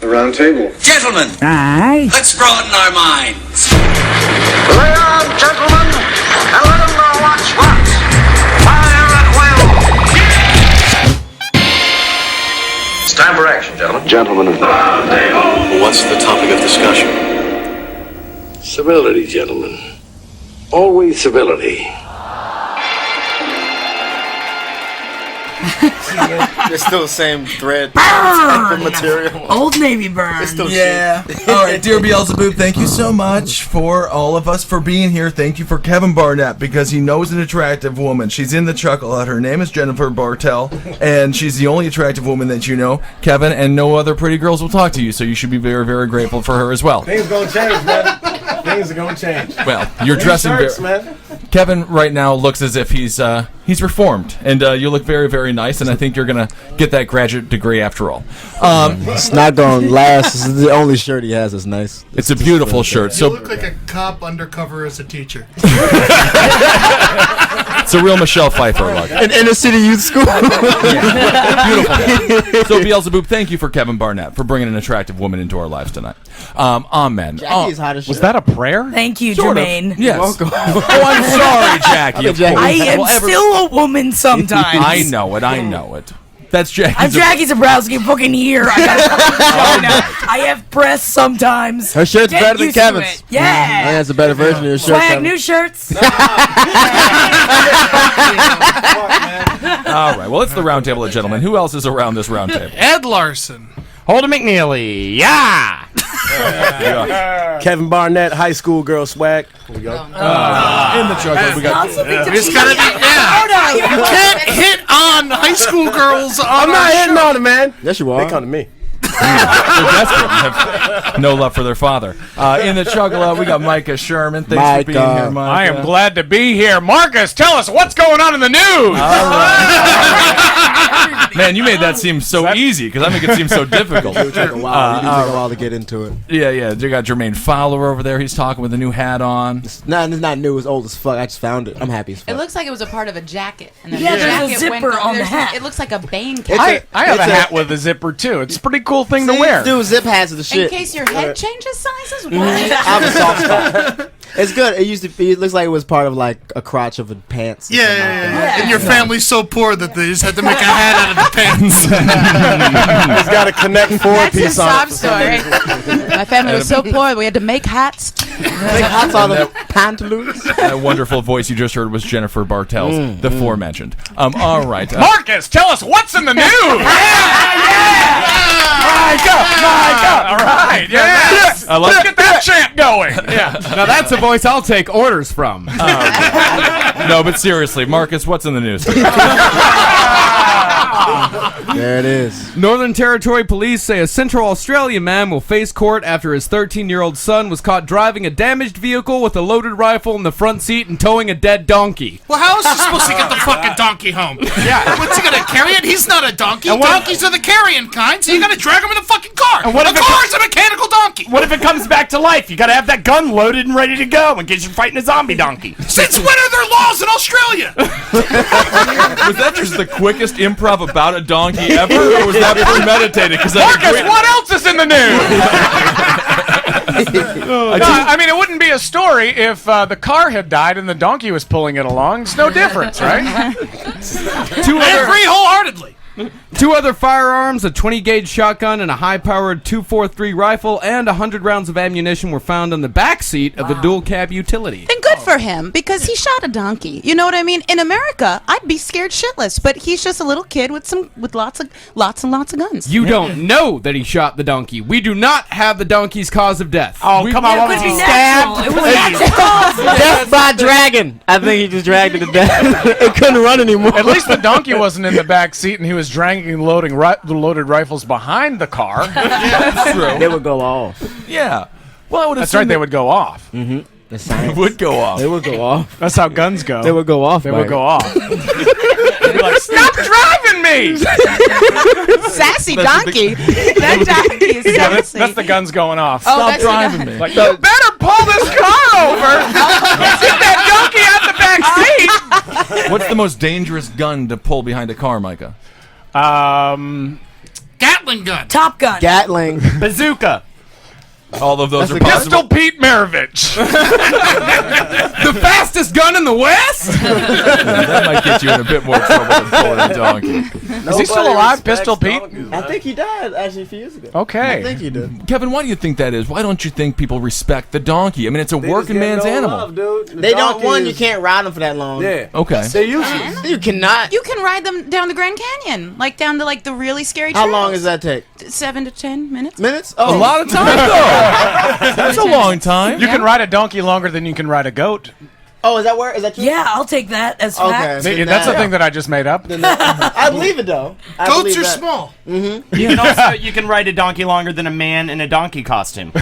The Roundtable. Gentlemen, let's broaden our minds. Lay on, gentlemen, and let them know what's what. Fire at will. It's time for action, gentlemen. Gentlemen of the Roundtable. What's the topic of discussion? Civility, gentlemen. Always civility. It's still the same thread type of material. Old Navy burn. It's still Yeah. All right, dear Beelzebub, thank you so much for all of us for being here. Thank you for Kevin Barnett because he knows an attractive woman. She's in the Chuckle Hut. Her name is Jennifer Bartell, and she's the only attractive woman that you know, Kevin, and no other pretty girls will talk to you, so you should be very, very grateful for her as well. Things are gonna change, man. Things are gonna change. Well, you're dressing very... Kevin right now looks as if he's reformed, and you look very, very nice, and I think you're going to get that graduate degree after all. It's not going to last. This is the only shirt he has that's nice. It's a beautiful shirt. You look like a cop undercover as a teacher. It's a real Michelle Pfeiffer look. An inner city youth school. Beautiful. So, Beelzebub, thank you for Kevin Barnett for bringing an attractive woman into our lives tonight. Amen. Jackie's hot as shit. Was that a prayer? Thank you, Sort of. Jermaine. Yes. Welcome. Oh, I'm sorry, Jackie. Of course. I am still a woman sometimes. I know it. That's Jackie. I'm Jackie Zebrowski fucking here. I gotta fucking show now. I have breasts sometimes. Her shirt's Get better than used to Kevin's. it. Yeah. Yeah, that's a better version of your shirt. Swag, Kevin. new shirts. All right. Well, it's the Roundtable of Gentlemen. Who else is around this roundtable? Ed Larson. Holden McNeely. Yeah. Kevin Barnett, high school girl swag. Here we go. In the chuckle, we got. It's gotta be. Yeah. You can't hit on high school girls. I'm not hitting on it, man. Yes, you are. They come to me. They're desperate and have no love for their father. In the Chuckle, we got Micah Sherman. Thanks for being here, Micah. I am glad to be here. Marcus, tell us what's going on in the news. All right. Man, you made that seem so easy because I make it seem so difficult. It took a while. It took a while to get into it. Yeah. You got Jermaine Fowler over there. He's talking with a new hat on. It's not new. It's old as fuck. I just found it. I'm happy as fuck. It looks like it was a part of a jacket. And Yeah, there's a zipper on the hat. It looks like a Bane cap. I have a hat with a zipper too. It's a pretty cool thing to wear. Dude, zip hats are the shit. In case your head changes sizes? What? I have a soft spot. It's good. It used to be. It looks like it was part of like a crotch of a pants. Yeah. And your family's so poor that they just had to make a hat out of the pants. It's got a Connect 4-piece on it. That's his sob story. My family was so poor we had to make hats. Make hats out of pantaloons. That wonderful voice you just heard was Jennifer Bartels, the aforementioned. All right. Marcus, tell us what's in the news. Micah. All right. Yes. Let's get that chant going. Yeah. Now that's a voice I'll take orders from. No, but seriously, Marcus, what's in the news? There it is. Northern Territory police say a Central Australia man will face court after his 13-year-old son was caught driving a damaged vehicle with a loaded rifle in the front seat and towing a dead donkey. Well, how is he supposed to get the fucking donkey home? Yeah. What's he gonna carry it? He's not a donkey. And Donkeys are the carrying kind, so you gotta drag him in the fucking car. And what a if it car is a mechanical donkey. What if it comes back to life? You gotta have that gun loaded and ready to go in case you're fighting a zombie donkey. Since when are there laws in Australia? Was that just the quickest improv about a donkey ever, or was that premeditated? Marcus, what else is in the news? I mean, it wouldn't be a story if the car had died and the donkey was pulling it along. It's no difference, right? I agree wholeheartedly. 2 other firearms, a 20-gauge shotgun, and a high-powered 243 rifle, and 100 rounds of ammunition were found in the back seat of the dual-cab utility. And good for him, because he shot a donkey. You know what I mean? In America, I'd be scared shitless, but he's just a little kid with lots and lots of guns. You don't know that he shot the donkey. We do not have the donkey's cause of death. Oh, come on. It could be natural. It was natural. Death by dragon. I think he just dragged it to death. It couldn't run anymore. At least the donkey wasn't in the back seat and he was dragging loaded rifles behind the car. That's true. They would go off. Yeah. Well, I would That's right, they would go off. Mm-hmm. They would go off. They would go off. That's how guns go. They would go off. They would go off. They'd be like, stop driving me! Sassy donkey. That donkey is sassy. That's the guns going off. Oh, Stop driving me. Like, you better pull this car over! Get that donkey out the back seat! What's the most dangerous gun to pull behind a car, Micah? Gatling gun. Top Gun. Gatling. Bazooka. All of those That's are a good- possible. Pistol Pete Maravich. The fastest gun in the West? That might get you in a bit more trouble than pulling a donkey. Is he still alive, Pistol Pete? I think he died actually a few years ago. Okay. I think he did. Kevin, why do you think that is? Why don't you think people respect the donkey? I mean, it's a working man's animal. They don't. One, you can't ride them for that long. Yeah. Okay. They're useless. You cannot. You can ride them down the Grand Canyon, like down to like the really scary trails. How long does that take? 7 to 10 minutes. Minutes? A lot of time, though. That's a long time. You can ride a donkey longer than you can ride a goat. Oh, is that where? Is that true? Yeah, I'll take that as fact. Okay. That's a thing that I just made up. I believe it though. Goats are small. You can also you can ride a donkey longer than a man in a donkey costume.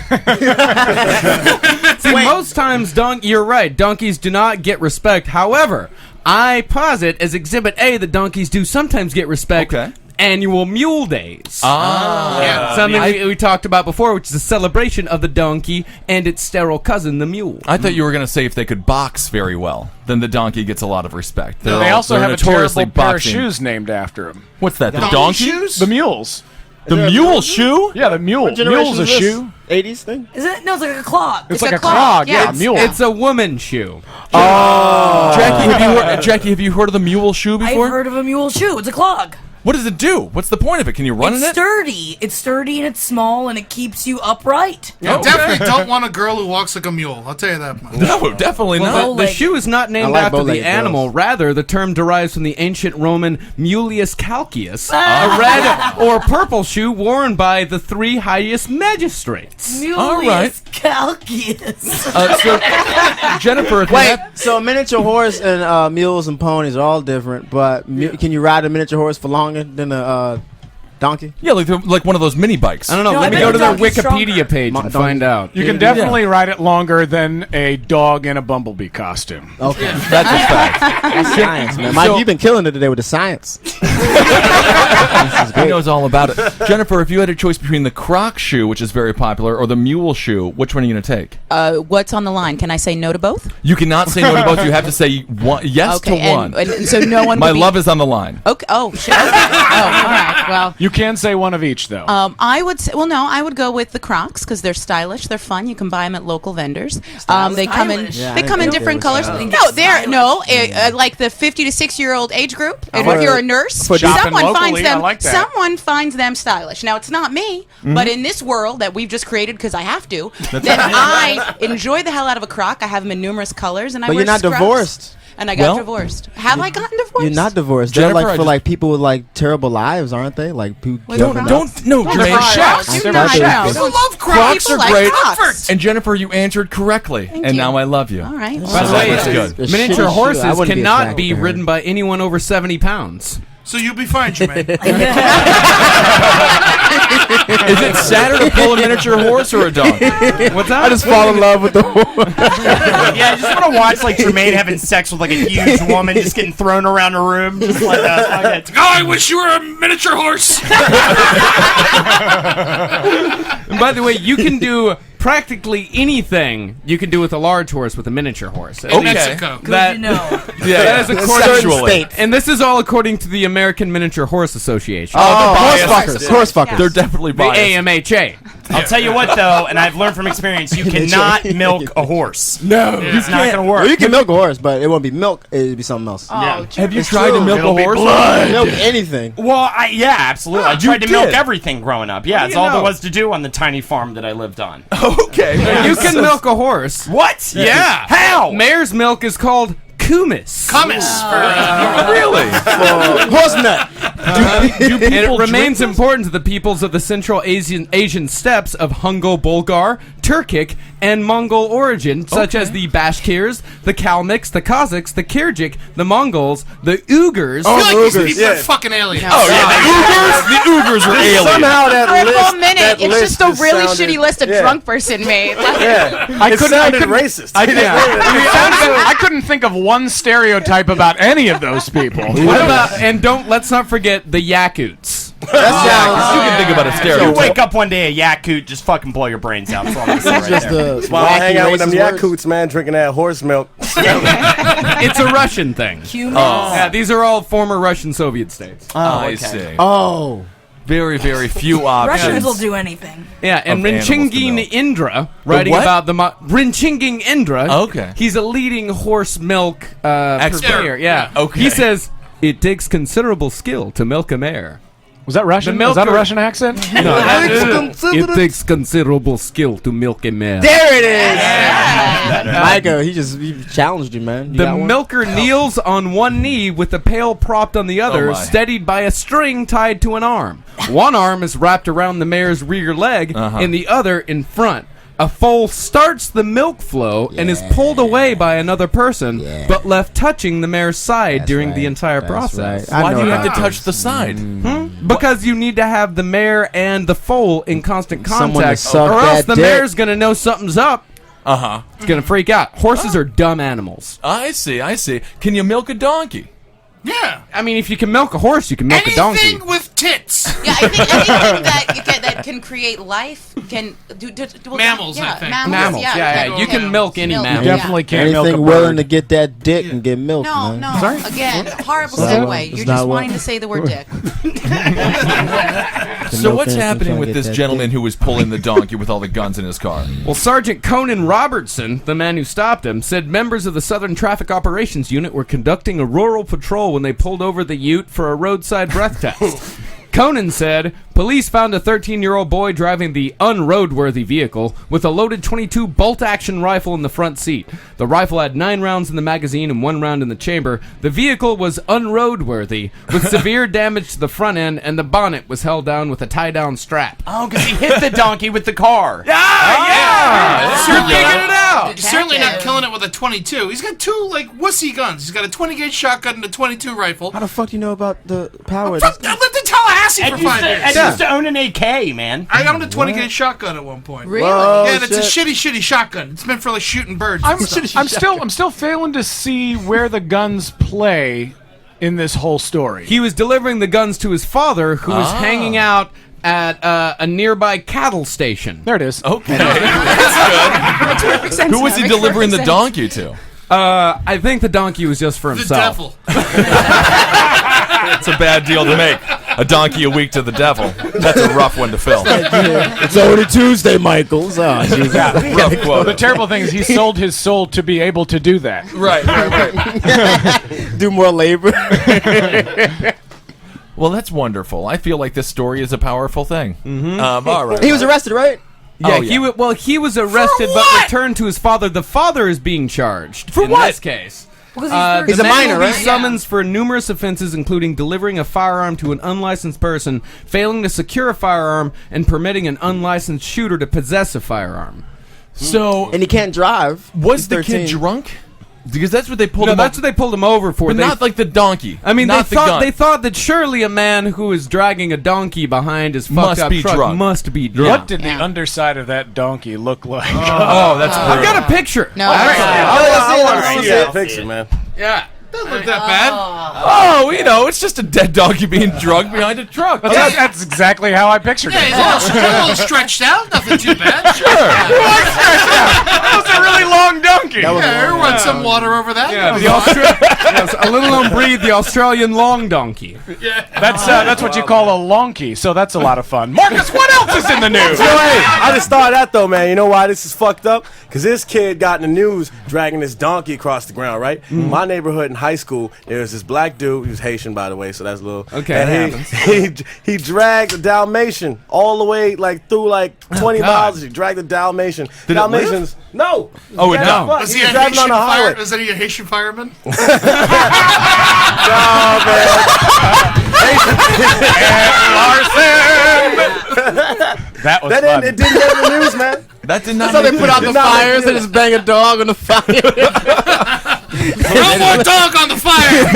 See, most times, you're right. Donkeys do not get respect. However, I posit as Exhibit A that donkeys do sometimes get respect. Okay. Annual Mule Days. Yeah. Something we talked about before, which is a celebration of the donkey and its sterile cousin, the mule. I thought you were going to say if they could box very well, then the donkey gets a lot of respect. They also they're have a notoriously terrible pair of boxing. shoes named after him. What's that? The Donkey donkey? shoes? The mules. The mule shoe? Yeah, the mule. What generation Mule's a is this? shoe. 80s thing? Is it? No, it's like a clog. It's It's like a a clog, clog. yeah. Yeah, a mule. It's a woman's shoe. Jackie, have you heard of the mule shoe I've before? heard of a mule shoe. It's a clog. What does it do? What's the point of it? Can you run It's in it? sturdy. It's sturdy and it's small and it keeps you upright. You definitely don't want a girl who walks like a mule. I'll tell you that much. No, definitely not. The shoe is not named like after the bow-legged animal. girls. Rather, the term derives from the ancient Roman Mulius Calcius, a red or purple shoe worn by the 3 highest magistrates. Mulius All right. Calcius. So, Jennifer, if you Wait, have- so a miniature horse and mules and ponies are all different, but can you ride a miniature horse for longer than a donkey? yeah, like one of those mini bikes. I don't know. No, I Let me bet go to the their donkey's Wikipedia stronger. page and find out. You can definitely ride it longer than a dog in a bumblebee costume. Okay. That's a fact. That's science, man. Mike, you've been killing it today with the science. He knows all about it. Jennifer, if you had a choice between the Croc shoe, which is very popular, or the mule shoe, which one are you going to take? What's on the line? Can I say no to both? You cannot say no to both. You have to say yes to one. And so no one. My would be- love is on the line. Okay. Oh shit. Okay. Oh, all right. Well. You can say one of each, though. I would say, well, no, I would go with the Crocs because they're stylish, they're fun. You can buy them at local vendors. They come in, Stylish. they come in different colors. stylish. No, they're like the 50 to 6-year-old age group. And if you're a nurse, Shopping someone locally, finds them. I like that. Someone finds them stylish. Now it's not me, but in this world that we've just created because I have to, then I enjoy the hell out of a Croc. I have them in numerous colors, and I But wear you're not scrubs. divorced. And I got divorced. Have I gotten divorced? You're not divorced. They're Jennifer, like I for just- like people with like terrible lives, aren't they? Like who Well, give them up. No, Don't Jermaine. lie. Crocs. Do I not thought they know. were- People love Crocs Crocs. People are like great. Crocs. And Jennifer, you answered correctly, and you. now I love you. All right. By the way, That's good. They're miniature shitty shoe. I horses wouldn't be cannot attracted be to her. ridden by anyone over 70 pounds. So you'll be fine, Jermaine. Is it sadder to pull a miniature horse or a dog? What's that? I just fall in love with the horse. Yeah, I just want to watch like Jermaine having sex with like a huge woman, just getting thrown around a room, just like Oh, I wish you were a miniature horse. And by the way, you can do practically anything you can do with a large horse with a miniature horse. In Mexico. That, You know. that is according Sexually. and this is all according to the American Miniature Horse Association. Horse fuckers. Horse fuckers. They're definitely the biased. AMHA. I'll tell you what though, and I've learned from experience, you cannot milk a horse. No, It's not going to work. Well, you can milk a horse, but it won't be milk. It'd be something else. Yeah. Have you tried to milk a horse? Milk anything. Well, yeah, absolutely. I tried to did. milk everything growing up. Yeah, do it's you all there know? was to do on the tiny farm that I lived on. Okay. You can milk a horse. What? Yeah. How? Mare's milk is called kumis. Hummus. Really? Horse nut. And it remains important to the peoples of the Central Asian steppes of Hungo-Bulgar, Turkic, and Mongol origin, such as the Bashkirs, the Kalmyks, the Kazakhs, the Kyrgyz, the Mongols, the Uyghurs. I feel like these Uyghurs, people are fucking aliens. Oh, yeah. The Uyghurs are aliens. Somehow that For a list, full minute, that it's list just a really sounded- shitty list a yeah. drunk person made. Yeah, I it couldn't- sounded racist. I couldn't think of one stereotype about any of those people. What about, and let's not forget the Yakuts. You can think about a You stereotype. wake up one day a Yakut, just fucking blow your brains out. That's all I'm saying right Just there. the Well, I hang out with them racist words. Yakuts, man, drinking that horse milk. It's a Russian thing. Humans. Yeah, these are all former Russian Soviet states. I see. Oh, very, very few Russians options. will do anything. Yeah, and Of animals to Rinchingin milk. Indra, writing what? about the Rinchingin Indra. Okay. He's a leading horse milk Expert. purveyor. Yeah. Okay. He says it takes considerable skill to milk a mare. Was that Russian? The Was that a milker- Russian accent? It takes considerable skill to milk a mare. There it is. Micah, he challenged you, man. You The got one? milker kneels on one knee with the pail propped on the other, Oh, my. steadied by a string tied to an arm. One arm is wrapped around the mare's rear leg, and the other in front. A foal starts the milk flow and is pulled away by another person, but left touching the mare's side during the entire process. Right. Why do you know have to that. touch the side? Because you need to have the mare and the foal in constant Someone to contact, suck or else that the dick. mare's going to know something's up. It's going to freak out. Horses are dumb animals. I see. Can you milk a donkey? Yeah. I mean, if you can milk a horse, you can milk a donkey. Anything with tits. Yeah, I think anything that can create life can do. Mammals, I think. Mammals, yeah. You can milk any mammal. You definitely can't milk a Anything bird. willing to get that dick and get milk, No, man. no. Again, horrible It's not- segue. it's You're not just what- wanting to say the word dick. So what's anything, happening trying with to this get that gentleman who was pulling the donkey with all the guns in his car? Well, Sergeant Conan Robertson, the man who stopped him, said members of the Southern Traffic Operations Unit were conducting a rural patrol when they pulled over the ute for a roadside breath test. Conan said, police found a 13-year-old boy driving the unroadworthy vehicle with a loaded .22 bolt-action rifle in the front seat. The rifle had 9 rounds in the magazine and 1 round in the chamber. The vehicle was unroadworthy, with severe damage to the front end, and the bonnet was held down with a tie-down strap. Oh, because he hit the donkey with the car. You're figuring it out! He's certainly not killing it with a 22. He's got 2 like wussy guns. He's got a 20-gauge shotgun and a 22 rifle. How the fuck do you know about the power? Fuck, I lived in Tallahassee for 5 years. I used to own an AK, man. I owned a 20-gauge shotgun at one point. Really? Yeah, that's a shitty shotgun. It's meant for like shooting birds. and stuff. I'm still failing to see where the guns play in this whole story. He was delivering the guns to his father, who was hanging out at a nearby cattle station. There it is. Okay. Makes perfect sense. Who was he Makes delivering the perfect donkey to? I think the donkey was just for The himself. devil. It's a bad deal to make. A donkey a week to the devil. That's a rough one to fill. It's only Tuesday, Michaels. Oh, Jesus. Rough Well, the quota. terrible thing is he sold his soul to be able to do that. Right. Do more labor. Well, that's wonderful. I feel like this story is a powerful thing. All right. He was arrested, right? Yeah, Oh, yeah. he was arrested but returned to his father. The father is being charged in what? this case. Because He's the a man minor, will be right? summons for numerous offenses, including delivering a firearm to an unlicensed person, failing to secure a firearm, and permitting an unlicensed shooter to possess a firearm. So, And he can't drive. was He's the 13. kid drunk? Because that's what they pulled No, him that's up. what they pulled him over for. But They- not like the donkey. I mean, not they the gun. thought that surely a man who is dragging a donkey behind his fucked Must up be truck drunk. must be drunk. What did the underside of that donkey look like? Oh, that's I've got a picture. No, I want to see that picture, man. Yeah. Doesn't look that bad. Oh, it's just a dead donkey being drugged behind a truck. That's exactly how I pictured Yeah, it. he's a little stretched out. Nothing too bad. That was a really long donkey. Yeah, run some water over that. Yeah, yes, a little known breed, the Australian long donkey. That's what you call a lonky, so that's a lot of fun. Marcus, what else is in the news? So, hey, I just thought of that though, man. You know why this is fucked up? Because this kid got in the news dragging this donkey across the ground, right? My neighborhood in high school, there was this black dude. He was Haitian, by the way, so that's a little. Okay, and that he dragged a Dalmatian all the way like through like 20 miles. He dragged the Dalmatian. Did it Dalmatians, no. Oh, it Yeah, don't. fuck, Was he he a was driving Haitian on the highway. fire? Is he a Haitian fireman? That was That fun. didn't, it didn't get in the news, man. That did not. So they make put out the Did not fires make and just bang a dog on the fire. No more dog on the fire.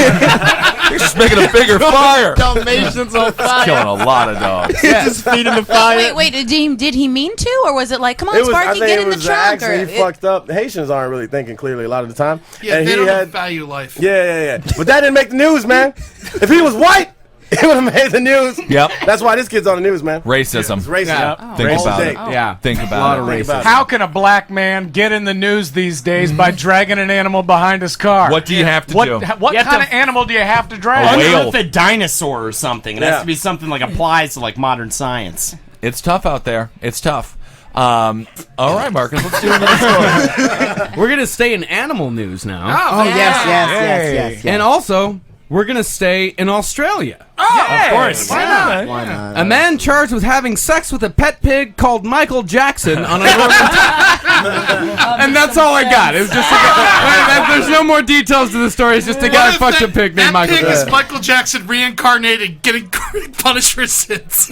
He's just making a bigger fire. Dalmatians on fire. Killing a lot of dogs. Just feeding the fire. Wait, did he mean to, or was it like, come on, It was, I Sparky, think get it in the was trunk? an accident. Or He fucked up. The Haitians aren't really thinking clearly a lot of the time. Yeah, and they he don't had, value life. yeah. But that didn't make the news, man. If he was white, It would have made the news. Yep. That's why this kid's on the news, man. Racism. It's racism. Yeah. Think All about day. it. Yeah. Think A lot about of it. racism. How can a black man get in the news these days by dragging an animal behind his car? What do you have to do? What You have kind to- of animal do you have to drag? A whale. Unearth a dinosaur or something. It has to be something like applies to like modern science. It's tough out there. It's tough. All right, Marcus, let's do another story. We're gonna stay in animal news now, Oh, yes. and also we're gonna stay in Australia. Of course. Why not? A man charged with having sex with a pet pig called Michael Jackson on a Northern. And that's all I got. It was just there's no more details to the story. It's just a guy fucked a pig named Michael That pig Jackson. is Michael Jackson reincarnated, getting punished for sins.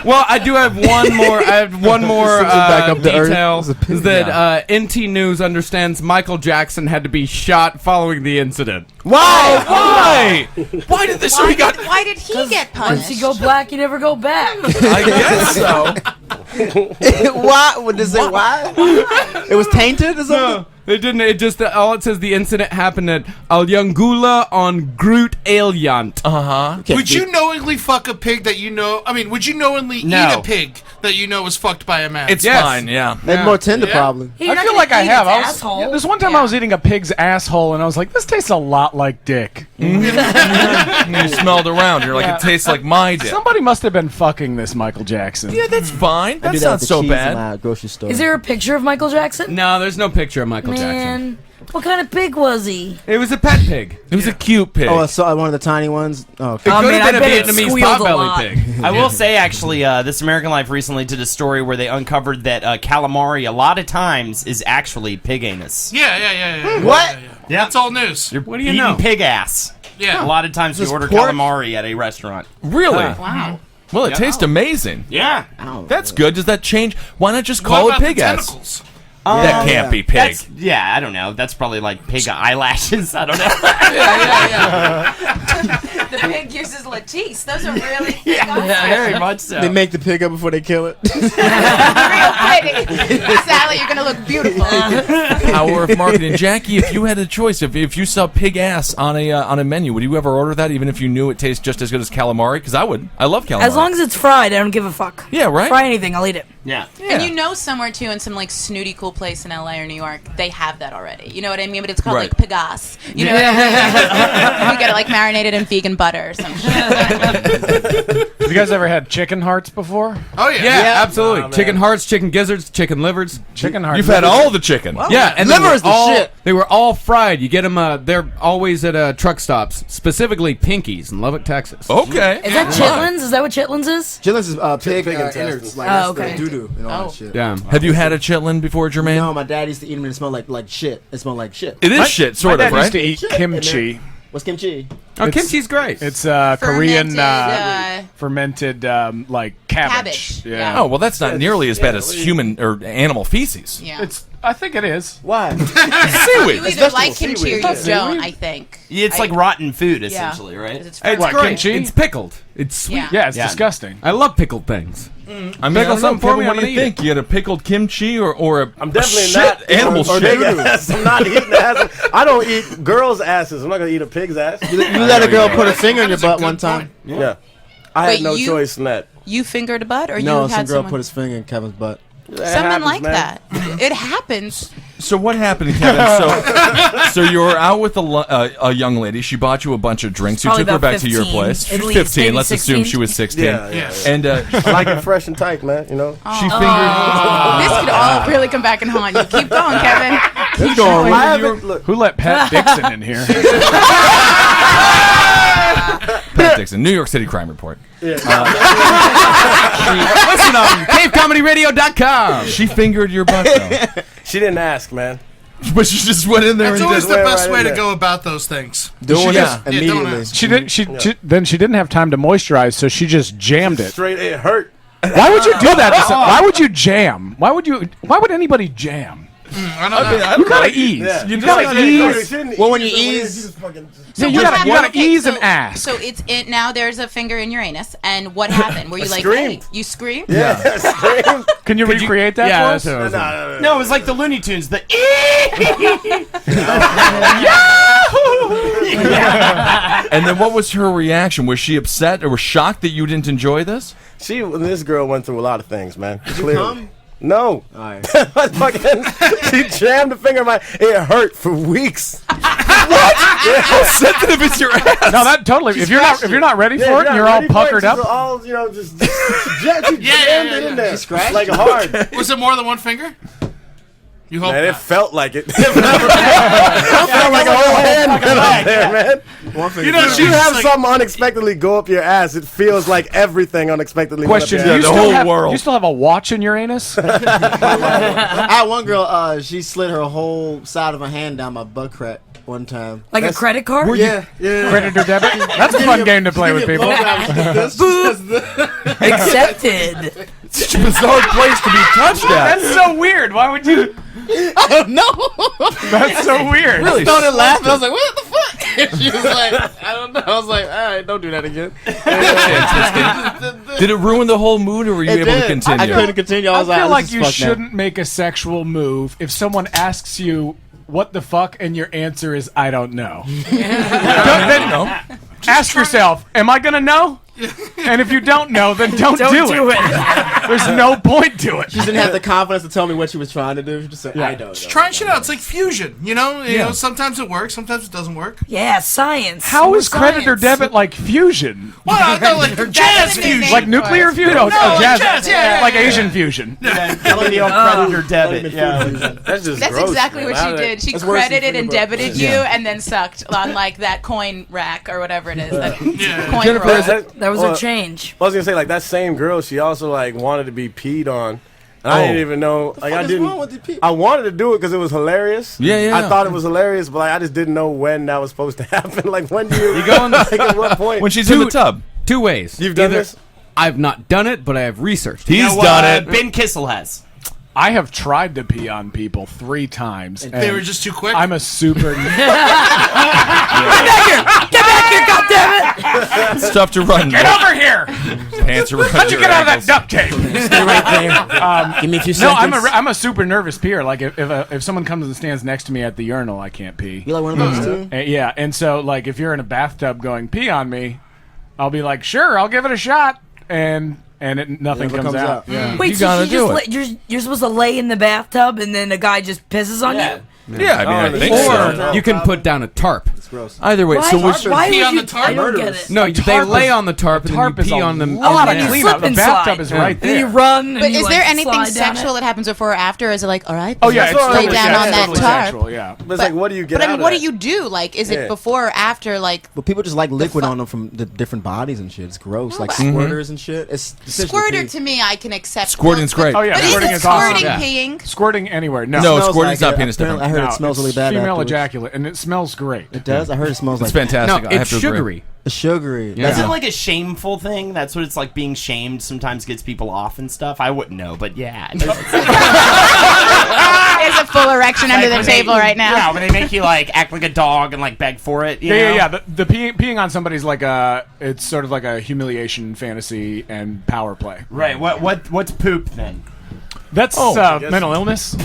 Well, I do have one more. I have one more back up to earth. detail It's a pig. is that NT News understands Michael Jackson had to be shot following the incident. Why? Why did this? Why did he get Once punished? you go black, you never go back. I guess so. Why? What does it say? Why? It was tainted or something? It didn't. It just all it says the incident happened at Alyangula on Groot Ailiant. Would you knowingly fuck a pig that you know? I mean, would you knowingly eat a pig that you know was fucked by a man? It's fine, yeah. Maybe more tender, probably. Hey, you're I not feel gonna like I eat have. its I was, asshole. there's one time I was eating a pig's asshole, and I was like, "This tastes a lot like dick." You smelled around. You're like, it tastes like my dick. Somebody must have been fucking this Michael Jackson. Yeah, that's fine. I do That's that not with the so cheese bad. in my grocery store. Is there a picture of Michael Jackson? No, there's no picture of Michael Jackson. Man, what kind of pig was he? It was a pet pig. It was a cute pig. Oh, I saw one of the tiny ones. Oh, okay. It I could mean, have I been a bet it Vietnamese squealed a potbelly lot. pig. I will say, actually, This American Life recently did a story where they uncovered that calamari a lot of times is actually pig anus. Yeah. What? Yeah, it's all news. What do you Eating know? pig ass. Yeah. A lot of times you This order pork? calamari at a restaurant. Really? Wow. Well, it tastes amazing. Yeah. That's good. Does that change? Why not just What call about it pig the ass? tentacles? That can't be pig. I don't know. That's probably like pig eyelashes. I don't know. The pig uses latisse. Those are really thick Very much so. They make the pig up before they kill it. real pretty. Sally, you're gonna look beautiful. Power of marketing, Jackie. If you had a choice, if you saw pig ass on a menu, would you ever order that, even if you knew it tastes just as good as calamari? Because I would. I love calamari. As long as it's fried, I don't give a fuck. Yeah, right. Fry anything, I'll eat it. Yeah. And you know somewhere too, in some like snooty cool place in LA or New York, they have that already. You know what I mean? But it's called Right. like pigas. You know what I mean? You get it like marinated in vegan butter or some shit. Have you guys ever had chicken hearts before? Oh yeah. Yeah, absolutely. Chicken hearts, chicken gizzards, chicken livers. Chicken hearts. You've had all the chicken. Yeah, and Liver they were is the all, shit. They were all fried. You get them. They're always at truck stops, specifically Pinky's in Lubbock, Texas. Okay. Is that chitlins? Is that what chitlins is? Chitlins is pig Pig innards. intestines. Like, Oh, that's okay. the doo-doo and all that shit. Yeah. Have you had a chitlin before, Jermaine? No, my dad used to eat them and it smelled like shit. It smelled like shit. It is shit, sort My of, dad right? used to eat kimchi. What's kimchi? Oh, kimchi's great. It's Korean Fermented, fermented like cabbage. Cabbage, yeah. Oh well, that's not nearly as bad as human or animal feces. Yeah. I think it is. Why? Seaweed. You either like kimchi or you don't, I think. It's like rotten food, essentially, right? It's It's What, great. kimchi? It's pickled. It's sweet. Yeah. Yeah, it's disgusting. I love pickled things. I mean, Pickle I don't know, something for me, Kevin, I'm what do gonna you eat think? You had a pickled kimchi or a I'm definitely shit not animal or shit? pig ass. I'm not eating ass. I don't eat girls' asses. I'm not gonna eat a pig's ass. You let a girl put a finger in your butt one time. Yeah, I Wait, had no you- choice in that. You fingered a butt, or No, you some had girl someone? put his finger in Kevin's butt. Someone happens, like man. that. It happens. So what happened, Kevin? So you were out with a young lady. She bought you a bunch of drinks. You Probably took her about back to your 15, place. She at was least, 15. maybe Let's assume 16. she was 16. Yeah. And I like it fresh and tight, man. You know. she fingered. This could all really come back and haunt you. Keep going, Kevin. Let's go. I haven't, look, Who let Pat Dixon in here? Pat Dixon, New York City Crime Report. Listen on CaveComedyRadio.com. She fingered your butt, though. she didn't ask, man. But she just went in there That's and always just the went best right way in to there. go about those things. Doing Yeah. it Yeah, don't immediately. ask. She did. Then she didn't have time to moisturize, so she just jammed it. Straight, it hurt. Why would you do that? Why would you jam? Why would anybody jam? I don't know. You gotta ease. Yeah. You gotta ease. Well, when you ease- Yeah, you what gotta happened? ease Okay, and ask. So it's in now. There's a finger in your anus, and what happened? Were you like, screamed. hey, you screamed? Yeah, scream. Can you recreate that Yeah, for that's us? what I was No. No, it was like the Looney Tunes. The And then what was her reaction? Was she upset or was shocked that you didn't enjoy this? This girl went through a lot of things, man. Did you come? No. All right. She jammed the finger in my. It hurt for weeks. What? How sensitive is your ass? No, that totally. If you're not ready for it, and you're all puckered up. All just jammed it in there. She scratched like hard. Was it more than one finger? You hope Man, not. it felt like it. It felt like a whole hand went up there, man. You know, If you have something unexpectedly go up your ass, it feels like everything unexpectedly Question: went up your ass. You still have a watch in your anus? I had one girl. She slid her whole side of her hand down my butt crack one time. Like a credit card? Yeah. Credit or debit? That's a fun game to play with people. Accepted. Such a bizarre place to be touched at. That's so weird. Why would you? I don't know. That's so weird. I started laughing. I was like, what the fuck? She was like, I don't know. I was like, all right, don't do that again. Did it ruin the whole mood, or were you able to continue? I couldn't continue. I was feel like, like you shouldn't make a sexual move if someone asks you what the fuck and your answer is I don't know. Ask yourself, am I gonna know? And if you don't know, then don't do it. There's no point to it. She didn't have the confidence to tell me what she was trying to do. She just said, I don't know. Just trying shit out. It's like fusion. You know, sometimes it works, sometimes it doesn't work. Yeah, science. How is credit or debit like fusion? Well, no, like jazz fusion. Like nuclear fusion? No, like jazz, yeah, like yeah. Asian fusion. Credit or debit. Yeah. That's just That's gross, exactly man. what she did. She That's worse than credited and finger debited you, and then sucked on like that coin rack or whatever it is. That coin Jennifer, roll. That was her change. I was gonna say, like, that same girl, she also like wanted to be peed on. And I didn't even know. Like, I didn't. Wrong with the pee? I wanted to do it because it was hilarious. Yeah. I thought it was hilarious, but like, I just didn't know when that was supposed to happen. Like, when do you go in the- like, at what point? When she's in the tub. Two ways. You've done this? I've not done it, but I have researched. He's done it. Ben Kissel has. I have tried to pee on people 3 times. They were just too quick. I'm a super. Get back here, goddammit! It's tough to run. Get over here! Pants around How'd you get out of that duct tape? Stay right there. Give me a few No, seconds. I'm a super nervous peer. Like if someone comes and stands next to me at the urinal, I can't pee. You like one of those too? Yeah, and so like if you're in a bathtub going pee on me, I'll be like, sure, I'll give it a shot, and nothing Never comes comes out. out. Yeah. Wait, You so gotta she do just you're supposed to lay in the bathtub and then a guy just pisses on you? Yeah, I mean, I think Or so. you can put down a tarp. It's gross. Either way, Why, so why pee would on you? the tarp? I don't get it. No, they tarp lay is- on the tarp and then tarp you is pee a on them. lot in of the cleanup. slip The and bathtub slide. is right And then you there. run. But and you, is like, there anything slide down sexual it? that happens before or after? Or is it like, all right? Oh yeah, That's it's totally lay down sexual. on that totally tarp. sexual, yeah. But it's like, what do you get But I out mean, of what that? do you do? Like, is Yeah. it before or after? Like, But people just like liquid on them from the different bodies and shit. It's gross. Like squirters and shit. It's squirter to me, I can accept. Squirting's great. Oh yeah, But squirting is it is awesome. squirting Yeah. peeing? Squirting anywhere? No. No, smells squirting's like not it. penis Apparently, I different. heard it smells really bad. Female afterwards. ejaculate, and it smells great. It does. I heard it smells like It's fantastic. No, I have it's to agree. sugary. It's sugary. Yeah. Is it like a shameful thing? That's what it's like. Being shamed sometimes gets people off and stuff. I wouldn't know, but yeah. There's a full erection under the table right now. Yeah, when they make you like act like a dog and like beg for it. You know? Yeah. The peeing on somebody's like it's sort of like a humiliation fantasy and power play. Right. What's poop then? That's I guess mental illness.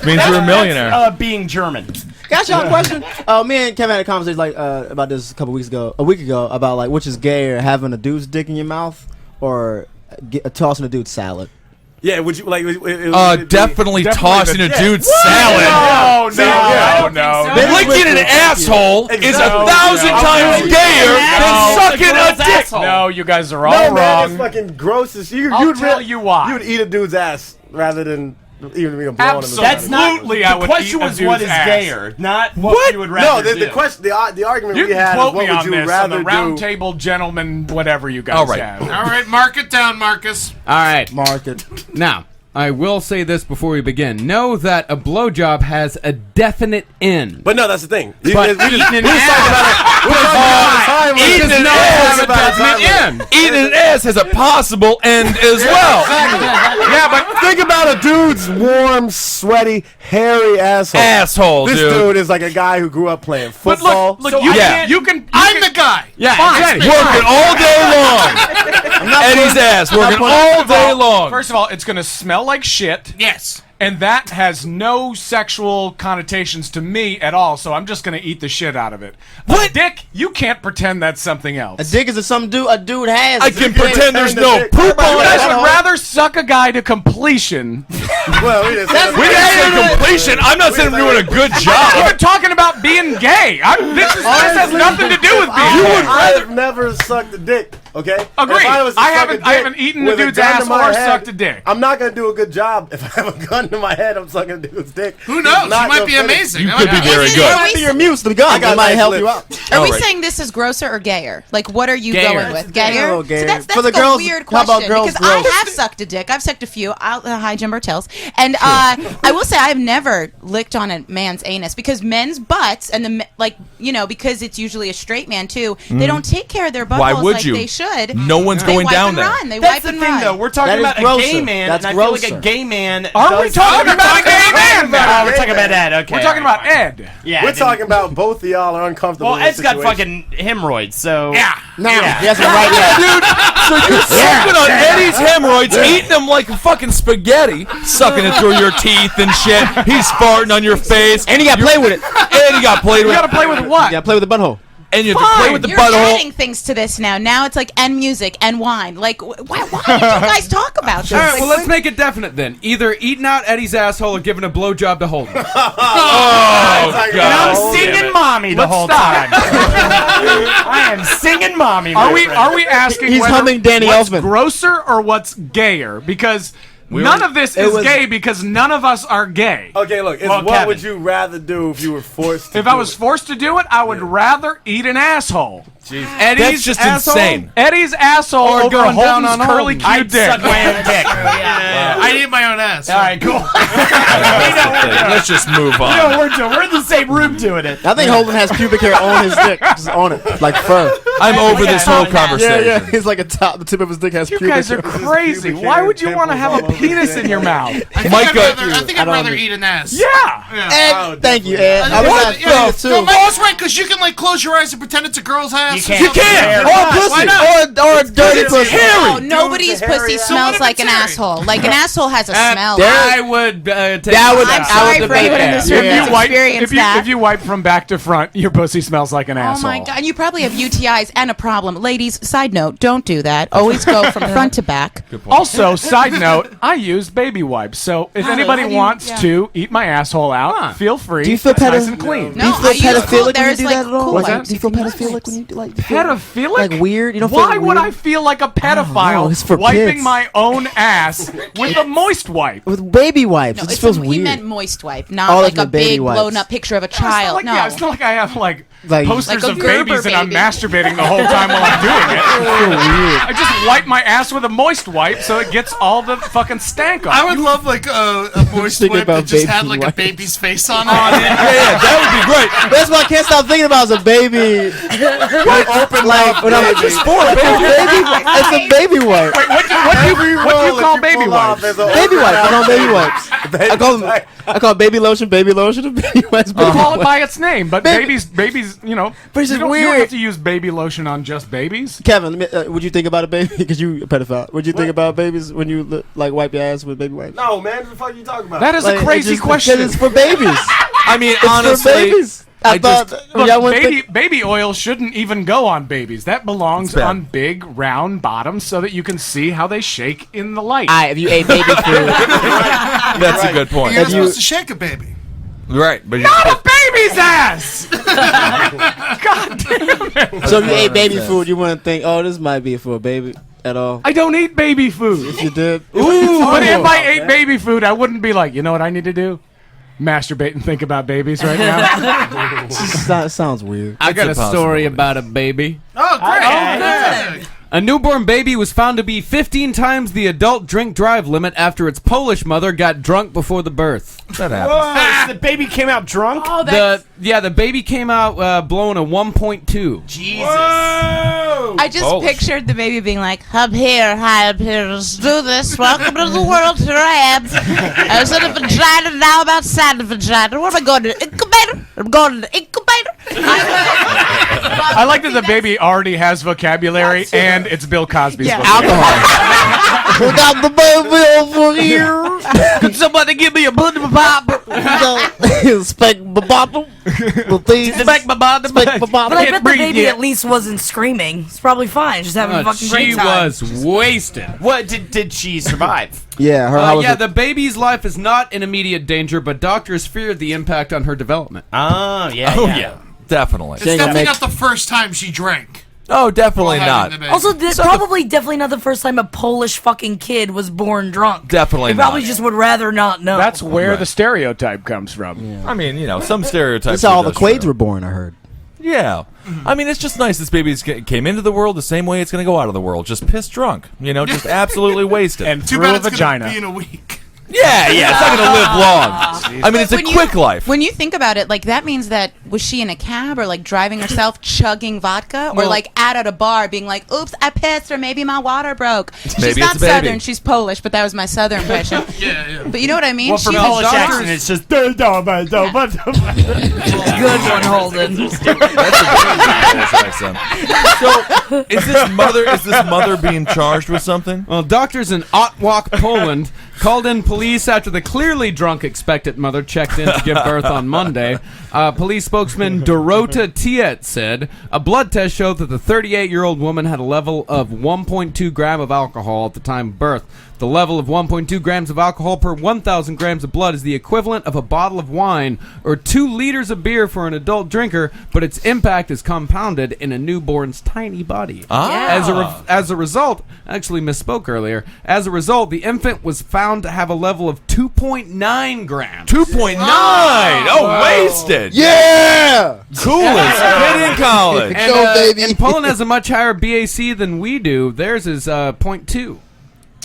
Means you're a millionaire. Being German. Got y'all a question? Me and Kevin had a conversation like about this a week ago, about like which is gayer, having a dude's dick in your mouth or tossing a dude's salad. Yeah, would you like? Definitely tossing a dude's salad. No. Licking an asshole is 1,000 times gayer than sucking a dick. No, you guys are all No, man, wrong. it's fucking gross. I'll tell you why. You would eat a dude's ass rather than even blowing him. That's not. I The would question eat a was what dude's is ass. gayer, not what you would No, rather the do. question, the argument You we can had is quote what me on would you this on the rather do? Roundtable Gentlemen, whatever you guys All right. have. All right, mark it down, Marcus. All right. Market. Now, I will say this before we begin. Know that a blowjob has a definite end. But no, that's the thing. But eating an ass, Eating an ass has a definite end. Eating an ass has a possible end as well. Yeah, but think about a dude's warm, sweaty, hairy asshole. Asshole, This dude. dude is like a guy who grew up playing But football. look, So you yeah. can. I'm the guy. Yeah, Fine. exactly. Working all day long. Eddie's ass working all day long. First of all, it's going to smell like shit. Yes. And that has no sexual connotations to me at all, so I'm just going to eat the shit out of it. What? A dick, you can't pretend that's something else. A dick is a dude has. I can pretend there's no poop on it. I would rather suck a guy to completion. Well, we didn't say completion. I'm not saying I'm doing a good job. I'm not even talking about being gay. This has nothing to do with being gay. I've never sucked a dick. Okay. Agreed. If I haven't eaten the dude's ass or sucked a dick. I'm not gonna do a good job if I have a gun to my head. I'm sucking a dude's dick. Who knows? You might be amazing. You could be very good. Might be your muse. The gun that might help you out. Are we saying this is grosser or gayer? Like, what are you going with? Gayer? Gayer. So that's For the like girls, a weird how question about girls because I gross? have sucked a dick. I've sucked a few. Hi, Jim Bartels. And I will say I've never licked on a man's anus because men's butts and because it's usually a straight man too. They don't take care of their buttholes like they should. No one's They going wipe down and there. run. They That's wipe the and thing, run. though. We're talking about a gay man, and I feel like a gay man. Are we talking about a gay man? No, we're talking about Ed. Okay, We're talking about Ed. Yeah, We're talking about both of y'all are uncomfortable. Well, in this Ed's got situation. fucking hemorrhoids, so Yeah. Yes, I'm right there. Dude, so you're sucking on Eddie's hemorrhoids, eating them like fucking spaghetti, sucking it through your teeth and shit. He's farting on your face. And you got to play with it. And you got played You with got to play with what? You got to play with the butthole. And you have to play with the You're butthole. adding things to this now. Now it's like and music and wine. Like, why did you guys talk about this? All right, well, let's make it definite then. Either eating out Eddie's asshole or giving a blowjob to Holden. Oh, and I'm God. singing mommy the whole time. I am singing mommy. Are we asking He's whether humming Danny what's Elfman. grosser or what's gayer? Because none of this is gay because none of us are gay. Okay, look. Well, What Kevin. would you rather do if you were forced to If do I was it? forced to do it, I would rather eat an asshole. Jesus. Eddie's That's just asshole, insane. Eddie's asshole Or over going down Holden's on curly Holden. cute dick. suck my own dick. I eat my own ass. All right, cool. Let's just move on. No, we're in the same room doing it. I think Holden has pubic hair on his dick, just on it, like fur. I'm over this whole Yeah, conversation. Yeah, he's like the tip of his dick has You pubic guys hair. are crazy. Why would you want to have a penis in your mouth? I think I'd rather eat an ass. Yeah. Ed, thank you, Ed. I What? was Yeah, too. no, Mike's right because you can like close your eyes and pretend it's a girl's ass. You or can't. something. can't. Or pussy. Why not? Or a dirty pussy. Oh, nobody's Dude, it's a pussy hairy smells ass. like an So what if it's asshole. Like an asshole has a smell. I would take That would- I'm I sorry would for anyone in this debate room that. that's experienced that. if you wipe from back to front, your pussy smells like an Oh asshole. my god! And you probably have UTIs and a problem, ladies. Side note: don't do that. Always go from front to back. Also, side note: I use baby wipes, so if anybody how do you- wants yeah. to eat my asshole out, feel free. Do you feel It's nice pedo- and clean. No, Do you feel I use cool. pedophilic when you There's do like that at all? cool What's that? wipes. Do you feel can use pedophilic wipes. when you do like Pedophilic? like weird? You don't feel Why would weird? I feel like a I don't know, pedophile it's for wiping kids. my own ass with a moist wipe? With baby wipes? No, it just it's feels he weird. meant moist wipe, not Oh, like like a the baby big wipes. blown up picture of a It's not child. like, No. yeah, it's not like I have like posters Like a of Gerber babies and I'm baby. masturbating the whole time while I'm doing it. I just wipe my ass with a moist wipe so it gets all the fucking stank off. I would love like a moist thinking whip about that just had baby like a wipes. baby's face on it. Yeah, that would be great. That's what I can't stop thinking about is a baby. Open Like when I'm baby. just born, it's a baby wipe. What do you call baby wipes? Baby wipes. I call them baby wipes. I call baby lotion, and baby wipes. Baby Call it wipes. by its name, but Baby- babies, you know. But it's you just don't, you don't weird. have to use baby lotion on just babies. Kevin, let me, would you think about a baby? Because you a pedophile. Would you think about babies when you like wipe your ass with baby wipes? No, man. What the fuck you talking about? That is Like, a crazy it's just- question. because It's for babies. I mean, It's honestly, for babies. I thought. Look, y'all wouldn't think- baby oil shouldn't even go on babies. That belongs It's bad. on big round bottoms so that you can see how they shake in the light. If you ate baby food, that's a good point. You're not If you- supposed to shake a baby. Right, but Not a baby's ass! God damn it! so if you ate baby food, you wouldn't think, oh, this might be for a baby at all. I don't eat baby food. If you did, But if I ate baby food, I wouldn't be like, you know what I need to do? Masturbate and think about babies right now. it just sounds weird. I got a impossible. story about a baby. Oh, great. Good. A newborn baby was found to be 15 times the adult drink drive limit after its Polish mother got drunk before the birth. that happens. So the baby came out drunk. Oh, that's. The baby came out blowing a 1.2. Jesus. I just Polish. pictured the baby being like, up here, let's do this. Welcome to the world. Here I am. I was in a vagina, now I'm outside the vagina. Where am I going to the incubator? I'm going to the incubator. I like that the baby already has vocabulary and it's Bill Cosby's vocabulary. Alcohol. We got the baby over here. Could somebody give me a blood pop? Spec bottom. Spec bottom. But I bet the baby at least wasn't screaming. It's probably fine. Just having a fucking great time. She was wasted. What did she survive? Yeah, the baby's life is not in immediate danger, but doctors feared the impact on her development. Oh, yeah. Oh, yeah. Definitely. It's definitely not the first time she drank. Oh, definitely not. Also, definitely not the first time a Polish fucking kid was born drunk. Definitely They probably just would rather not know. That's where the stereotype comes from. Yeah. I mean, some stereotypes. That's how all the Quades were born, I heard. Yeah. I mean, it's just nice this baby came into the world the same way it's going to go out of the world. Just piss drunk. Just absolutely wasted. And Too through bad a it's vagina. gonna be in a week. Yeah, it's not going to live long. I mean, it's a quick life. When you think about it, like that means that was she in a cab or like driving herself, chugging vodka, or like out at a bar, being like, "Oops, I pissed," or maybe my water broke. She's not Southern, she's Polish, but that was my Southern impression. Yeah. But you know what I mean? Well, for Polish accent, it's just. Good one, Holden. That's a Polish accent. So, is this mother being charged with something? Well, doctors in Otwock, Poland, called in police after the clearly drunk expectant mother checked in to give birth on Monday. Police spokesman Dorota Tiet said a blood test showed that the 38-year-old woman had a level of 1.2 gram of alcohol at the time of birth. The level of 1.2 grams of alcohol per 1,000 grams of blood is the equivalent of a bottle of wine or 2 liters of beer for an adult drinker, but its impact is compounded in a newborn's tiny body. As a result, actually misspoke earlier, as a result, the infant was found to have a level of 2.9 grams. 2.9! Oh, wasted! Yeah! Coolest kid in college. And Poland has a much higher BAC than we do. Theirs is 0.2.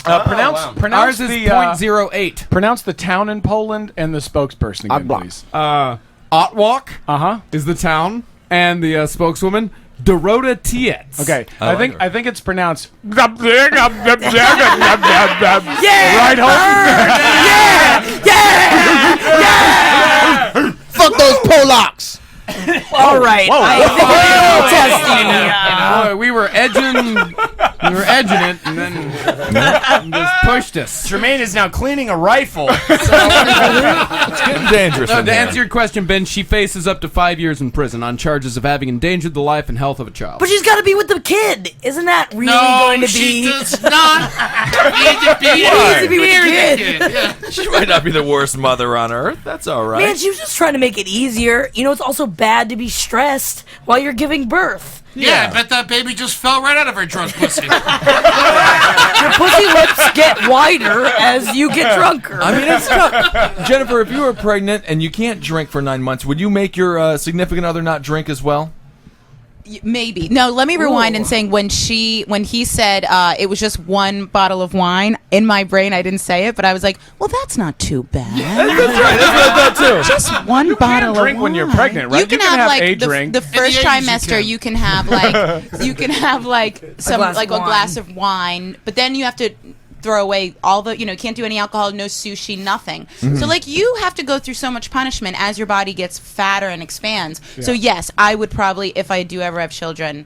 Pronounce Ours is the 0.08. Pronounce the town in Poland and the spokesperson again, please. Otwock is the town, and the spokeswoman Dorota Tietz. Okay, I think it's pronounced. Yeah! Right, Holden? Yeah! Fuck those Polacks! All right, I think we were edging it, and then just pushed us. Tremaine is now cleaning a rifle. It's getting dangerous. To answer your question, Ben, she faces up to 5 years in prison on charges of having endangered the life and health of a child. But she's got to be with the kid. Isn't that really going to be? She does not need to be with the kid. Yeah. She might not be the worst mother on earth. That's all right. Man, she was just trying to make it easier. It's also bad to be stressed while you're giving birth. Yeah, I bet that baby just fell right out of her drunk pussy. Your pussy lips get wider as you get drunker. I mean, it's tough. Jennifer, if you were pregnant and you can't drink for 9 months, would you make your significant other not drink as well? Maybe. No, let me rewind and saying when he said it was just one bottle of wine, in my brain I didn't say it, but I was like, well, that's not too bad. That's right. That's what I thought too. Just one bottle of wine. You can drink when you're pregnant, right? You can have like a drink. the first trimester. You can have like some a glass of wine, but then you have to throw away all the, can't do any alcohol, no sushi, nothing. Mm-hmm. So you have to go through so much punishment as your body gets fatter and expands. Yeah. So yes, I would probably, if I do ever have children,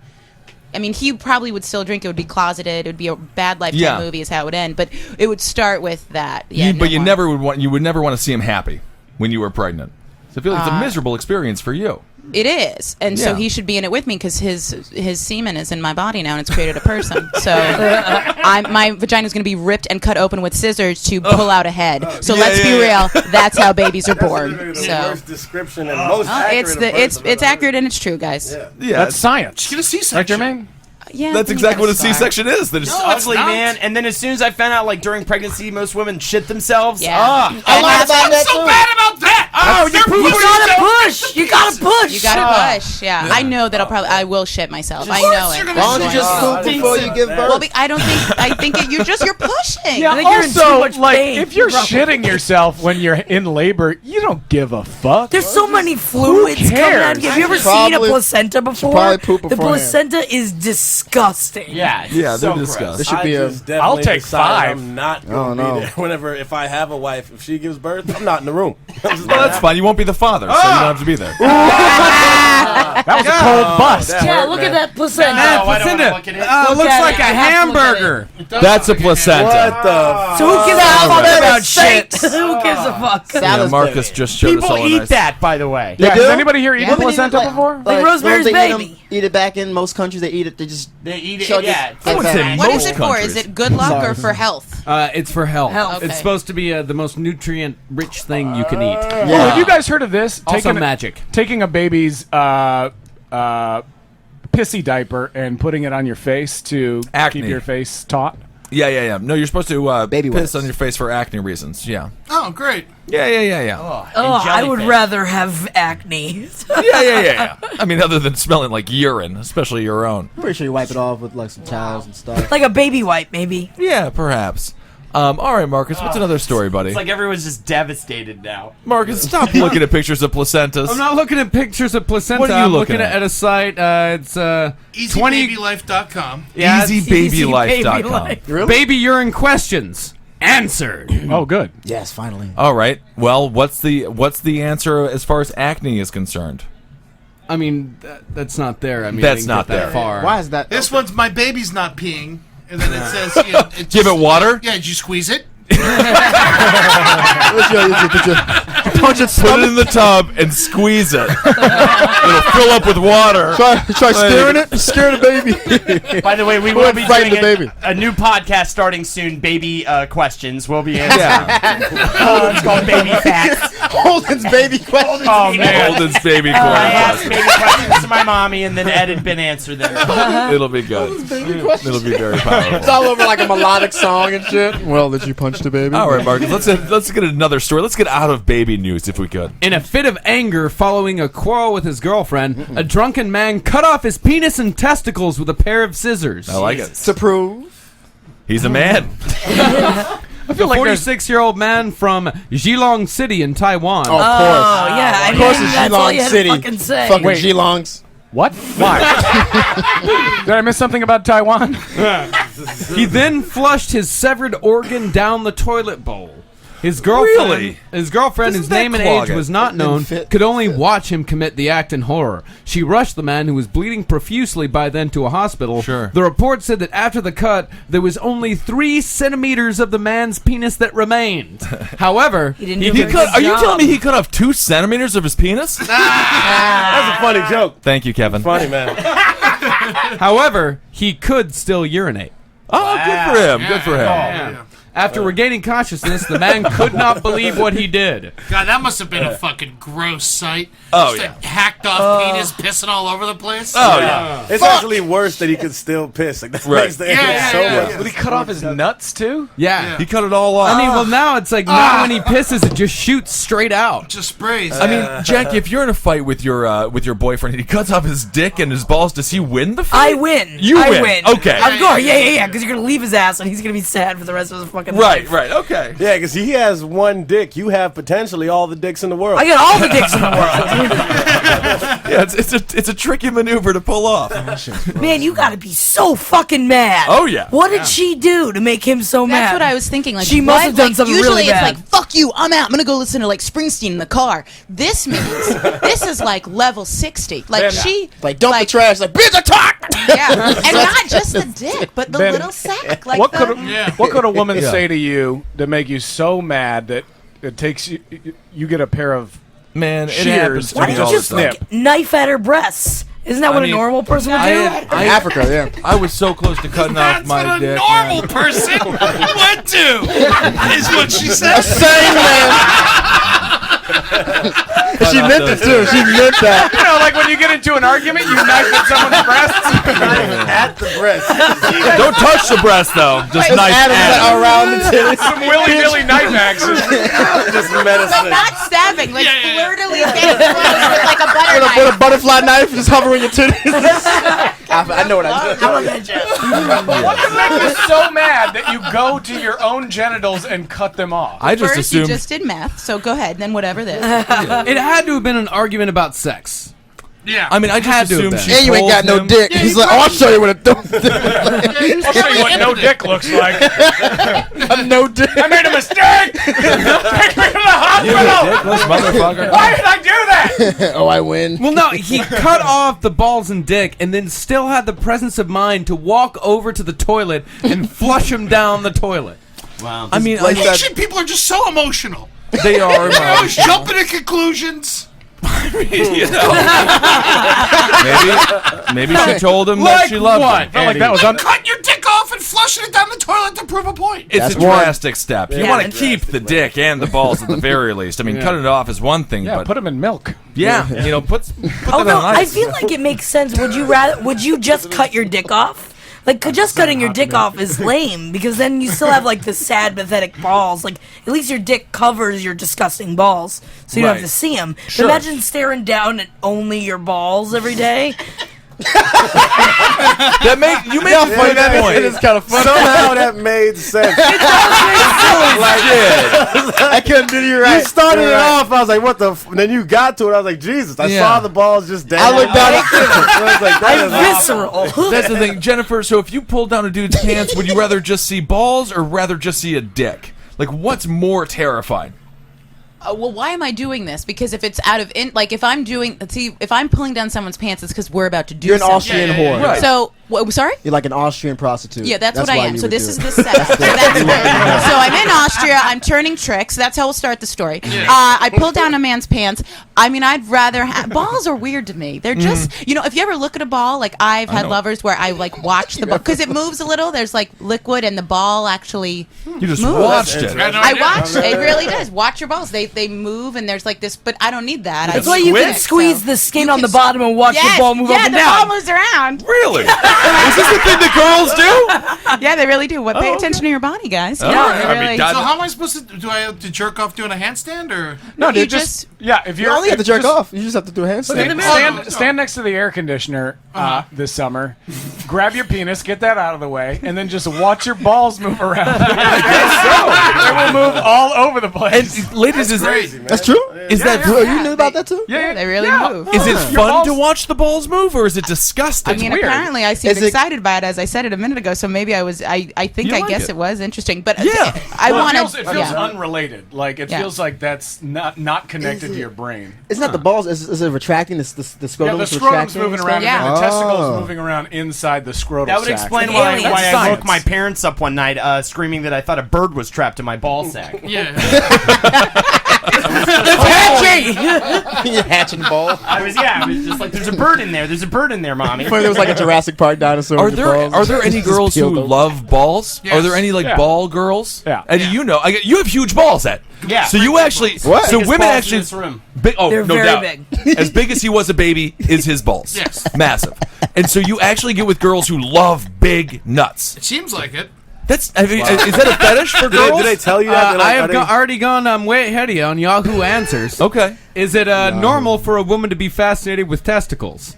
I mean, he probably would still drink. It would be closeted. It would be a bad Lifetime movie is how it would end. But it would start with that. Yeah, but you would never want to see him happy when you were pregnant. So I feel like it's a miserable experience for you. It is, and so he should be in it with me because his semen is in my body now, and it's created a person. So my vagina is going to be ripped and cut open with scissors to pull out a head. So let's be real, that's how babies are born. So worst description and most accurate. It's accurate and it's true, guys. Yeah, that's science. She's gonna C-section. Right, Jermaine? Yeah, that's exactly what a C-section is. It's ugly, man. And then as soon as I found out, during pregnancy, most women shit themselves. Yeah. I lied about that so too. bad about that? Oh, you gotta push. You gotta push. You gotta push. Yeah. I know that I will shit myself. I know it. Why don't you just poop before you give birth? Well, I think you're pushing. Yeah. I think you're in too much pain. If you're shitting yourself when you're in labor, you don't give a fuck. There's so many fluids coming out. Have you ever seen a placenta before? Probably poop the beforehand. placenta is disgusting. Yeah, they're disgusting. There should be I'll take 5. I'm not going to be there. If I have a wife, if she gives birth, I'm not in the room. Well, that's That's fine. You won't be the father, so you don't have to be there. That was a cold bust. Yeah, look at that placenta. Placenta. Looks like a hamburger. That's a placenta. What the? So who gives a fuck about shit? Who gives a fuck? Yeah, Marcus just showed us People all a eat nice. that, by the way. Yeah, do? has anybody here eaten placenta before? Like Rosemary's Baby. Eat it back in most countries. They eat it. They eat it. chug Yeah. like would say that. What is most it for? countries. Is it good luck or for health? It's for health. Health. Okay. It's supposed to be the most nutrient-rich thing you can eat. Oh, have you guys heard of this? Also magic. Taking a baby's pissy diaper and putting it on your face to Acne. keep your face taut. Yeah. No, you're supposed to Baby piss wipes. on your face for acne reasons. Yeah. Oh, great. Yeah. Oh, I would rather have acne. Yeah. I mean, other than smelling like urine, especially your own. I'm pretty sure you wipe it off with like some towels and stuff. Like a baby wipe, maybe. Yeah, perhaps. All right, Marcus, what's another story, buddy? It's like everyone's just devastated now. Marcus, stop looking at pictures of placentas. I'm not looking at pictures of placenta. What are you I'm looking looking at? at a site. It's 20 EasyBabyLife.com. Yeah, it's EasyBabyLife.com. Really? baby urine questions answered. Oh, good. Yes, finally. All right. Well, what's the answer as far as acne is concerned? I mean, that's not there. I mean, That's I didn't not get that there. far. Why is that? This one's my baby's not peeing. And then it says, Give it water? Yeah, did you squeeze it? Punch it. Put it in the tub and squeeze it. It'll fill up with water. Try scaring it. Scare the baby. By the way, we will be frighten doing the baby. a new podcast starting soon. Baby questions. We'll be answering. Yeah. It's called Baby Facts. Holden's baby question. Oh man. Holden's baby I asked corn. baby questions to my mommy, and then Ed and Ben answered them. It'll be good. It'll be very powerful. It's all over like a melodic song and shit. Well, did you punch the baby? All right, Marcus. Let's get another story. Let's get out of baby news if we could. In a fit of anger following a quarrel with his girlfriend, a drunken man cut off his penis and testicles with a pair of scissors. I like it. To prove. He's a man. A 46-year-old man from Geelong City in Taiwan. Oh, of course. Oh, yeah. Of course, it's that's all Geelong you had City. to fucking say. Fucking Wait. Geelongs. What? Why? Did I miss something about Taiwan? He then flushed his severed organ down the toilet bowl. His girlfriend, Really? his girlfriend, whose Doesn't that name and clog age it? was not It didn't known, fit. could only watch him commit the act in horror. She rushed the man, who was bleeding profusely by then, to a hospital. Sure. The report said that after the cut, there was only 3 centimeters of the man's penis that remained. However, He didn't do a very good Are you job. telling me he cut off 2 centimeters of his penis? That's a funny joke. Thank you, Kevin. Funny, man. however, he could still urinate. Oh, good for him. Good for him. After regaining consciousness, the man could not believe what he did. God, that must have been a fucking gross sight. Oh, Just yeah. a hacked off penis pissing all over the place. Oh, yeah. It's actually worse that he could still piss. Like that Right. makes the Yeah, image yeah, so yeah, much. yeah. Did he cut off his nuts too? Yeah. He cut it all off. I mean, well, now it's like not when he pisses, it just shoots straight out. Just sprays. I mean, Jackie, if you're in a fight with your boyfriend and he cuts off his dick and his balls, does he win the fight? I win. You I win. Okay. Of course. Yeah. Because you're going to leave his ass and he's going to be sad for the rest of his fucking life. Right. Okay. Yeah, because he has one dick. You have potentially all the dicks in the world. I got all the dicks in the world. Yeah, it's a tricky maneuver to pull off. Man, you got to be so fucking mad. Oh, yeah. What did she do to make him so mad? That's what I was thinking. Like She must what? have done Like, something usually really bad. it's like, fuck you, I'm out. I'm gonna go listen to like Springsteen in the car. This means this is like level 60. Like she Like, dump the trash. Like, bitch, attack! Yeah, and not just the dick, but the Ben, little sack. Like what the, could a woman Yeah. say to you to make you so mad that it takes you get a pair of Man, it shears happens to to Why me don't all you the just time. like knife at her breasts? Isn't that what mean, a normal person would do? In Africa, yeah. I was so close to cutting off That's my what a dick. normal person would do. Is what she said. Same She meant it too. She meant that. You know, like when you get into an argument, you knife at someone's breasts. At the breast. Don't touch the breast though. Just Right. nice Around the titties. Some willy-nilly knife action. Just but medicine. not stabbing, like Yeah, yeah, yeah. flirtily getting close with like a butter With knife. a butterfly knife, just hovering your titties. I know what I did. What could make you so mad that you go to your own genitals and cut them off? I just First, you assumed. just did math, so go ahead. Then whatever this. It had to have been an argument about sex. Yeah. I mean, I Had just to have assumed been. she And you ain't told got no him- dick. He's like, oh, I'll show you what a dope dick. I'll show you what no dick looks like. A no dick. I made a mistake. Take me to the dickless motherfucker. Why did I do that? Oh, I win. Well, no, he cut off the balls and dick, and then still had the presence of mind to walk over to the toilet and flush him down the toilet. Wow. I mean, Like Asian people are just so emotional. They are They're always emotional. jumping to conclusions. You know. maybe she told him that she loved him. Felt like that was Cutting your dick off and flushing it down the toilet to prove a point. It's That's a one. drastic step. You want to keep the dick and the balls at the very least. I mean, cutting it off is one thing, Yeah, but put them in milk. yeah, you know, put Although that on I ice. feel like it makes sense. Would you just cut your dick off? Like, just cutting your dick off is lame because then you still have like the sad, pathetic balls. Like, at least your dick covers your disgusting balls, so you don't have to see them. Sure. Imagine staring down at only your balls every day. That you make a funny point. It is kind of funny. Somehow that made sense. I couldn't do you right. You started it off, I was like, what the and then you got to it, I was like, Jesus, I Yeah. saw the balls just down. I looked down at I was like, that is Visceral. That's the thing, Jennifer. So if you pulled down a dude's pants, would you rather just see balls or rather just see a dick? Like, what's more terrifying? Well, why am I doing this? Because if it's out of if I'm pulling down someone's pants, it's because we're about to do You're an something. Austrian whore. Right. So, sorry? You're like an Austrian prostitute. Yeah, that's what I why am. you So would this do is it. the setup. So I'm in Austria. I'm turning tricks. That's how we'll start the story. I pull down a man's pants. I mean, I'd rather balls are weird to me. They're just if you ever look at a ball, like I've had lovers where I like watch the ball because it moves a little. There's like liquid and the ball actually You just moves. watched it. I watched. It really does. Watch your balls. They move and there's like this, but I don't need that. That's why you can squeeze the skin on the bottom and watch the ball move up and the down. ball moves around. Really? Is this the thing that girls do? Yeah, they really do. Pay attention to your body, guys. Oh, Yeah, I they mean, really. that- So how am I supposed to do? I have to jerk off doing a handstand or? No, You dude, just- if You you're only have to jerk just off. You just have to do a handstand. Stand next to the air conditioner this summer. Grab your penis, get that out of the way, and then just watch your balls move around. They will move all over the place. And ladies, That's true. Is that You knew about that too? Yeah, they really move. is it Your fun balls- to watch the balls move or is it disgusting? I mean, weird. apparently I seemed Is it- excited by it, as I said it a minute ago. So maybe I was. I think You I like guess it. it was interesting. But Yeah. I Well, wanted. it feels unrelated. Like it Yeah. feels like that's not connected to your brain. It's not the balls. Is it retracting? The Yeah, scrotum the is scrotum's retracting? moving around, Yeah. and the testicles Oh. moving around inside the scrotal That would sac. explain Like why aliens. I Science. woke my parents up one night screaming that I thought a bird was trapped in my ball sack. Yeah. Hatching ball. I was just like, there's a bird in there. There's a bird in there, mommy. There was like a Jurassic Park dinosaur. Are with the balls. there any Just girls who peeled them. love balls? Yes. Are there any like Yeah. ball girls? Yeah. And you know, you have huge balls, Ed. Yeah. So you actually, What? so Biggest women balls actually, in this room. big, oh They're no very doubt, big. as big as he was a baby is his balls. Yes. Massive. And so you actually get with girls who love big nuts. It seems like it. Is that a fetish for girls? Did they tell you that? They're like, I have are they- already gone way ahead of you on Yahoo Answers. Okay. Is it normal for a woman to be fascinated with testicles?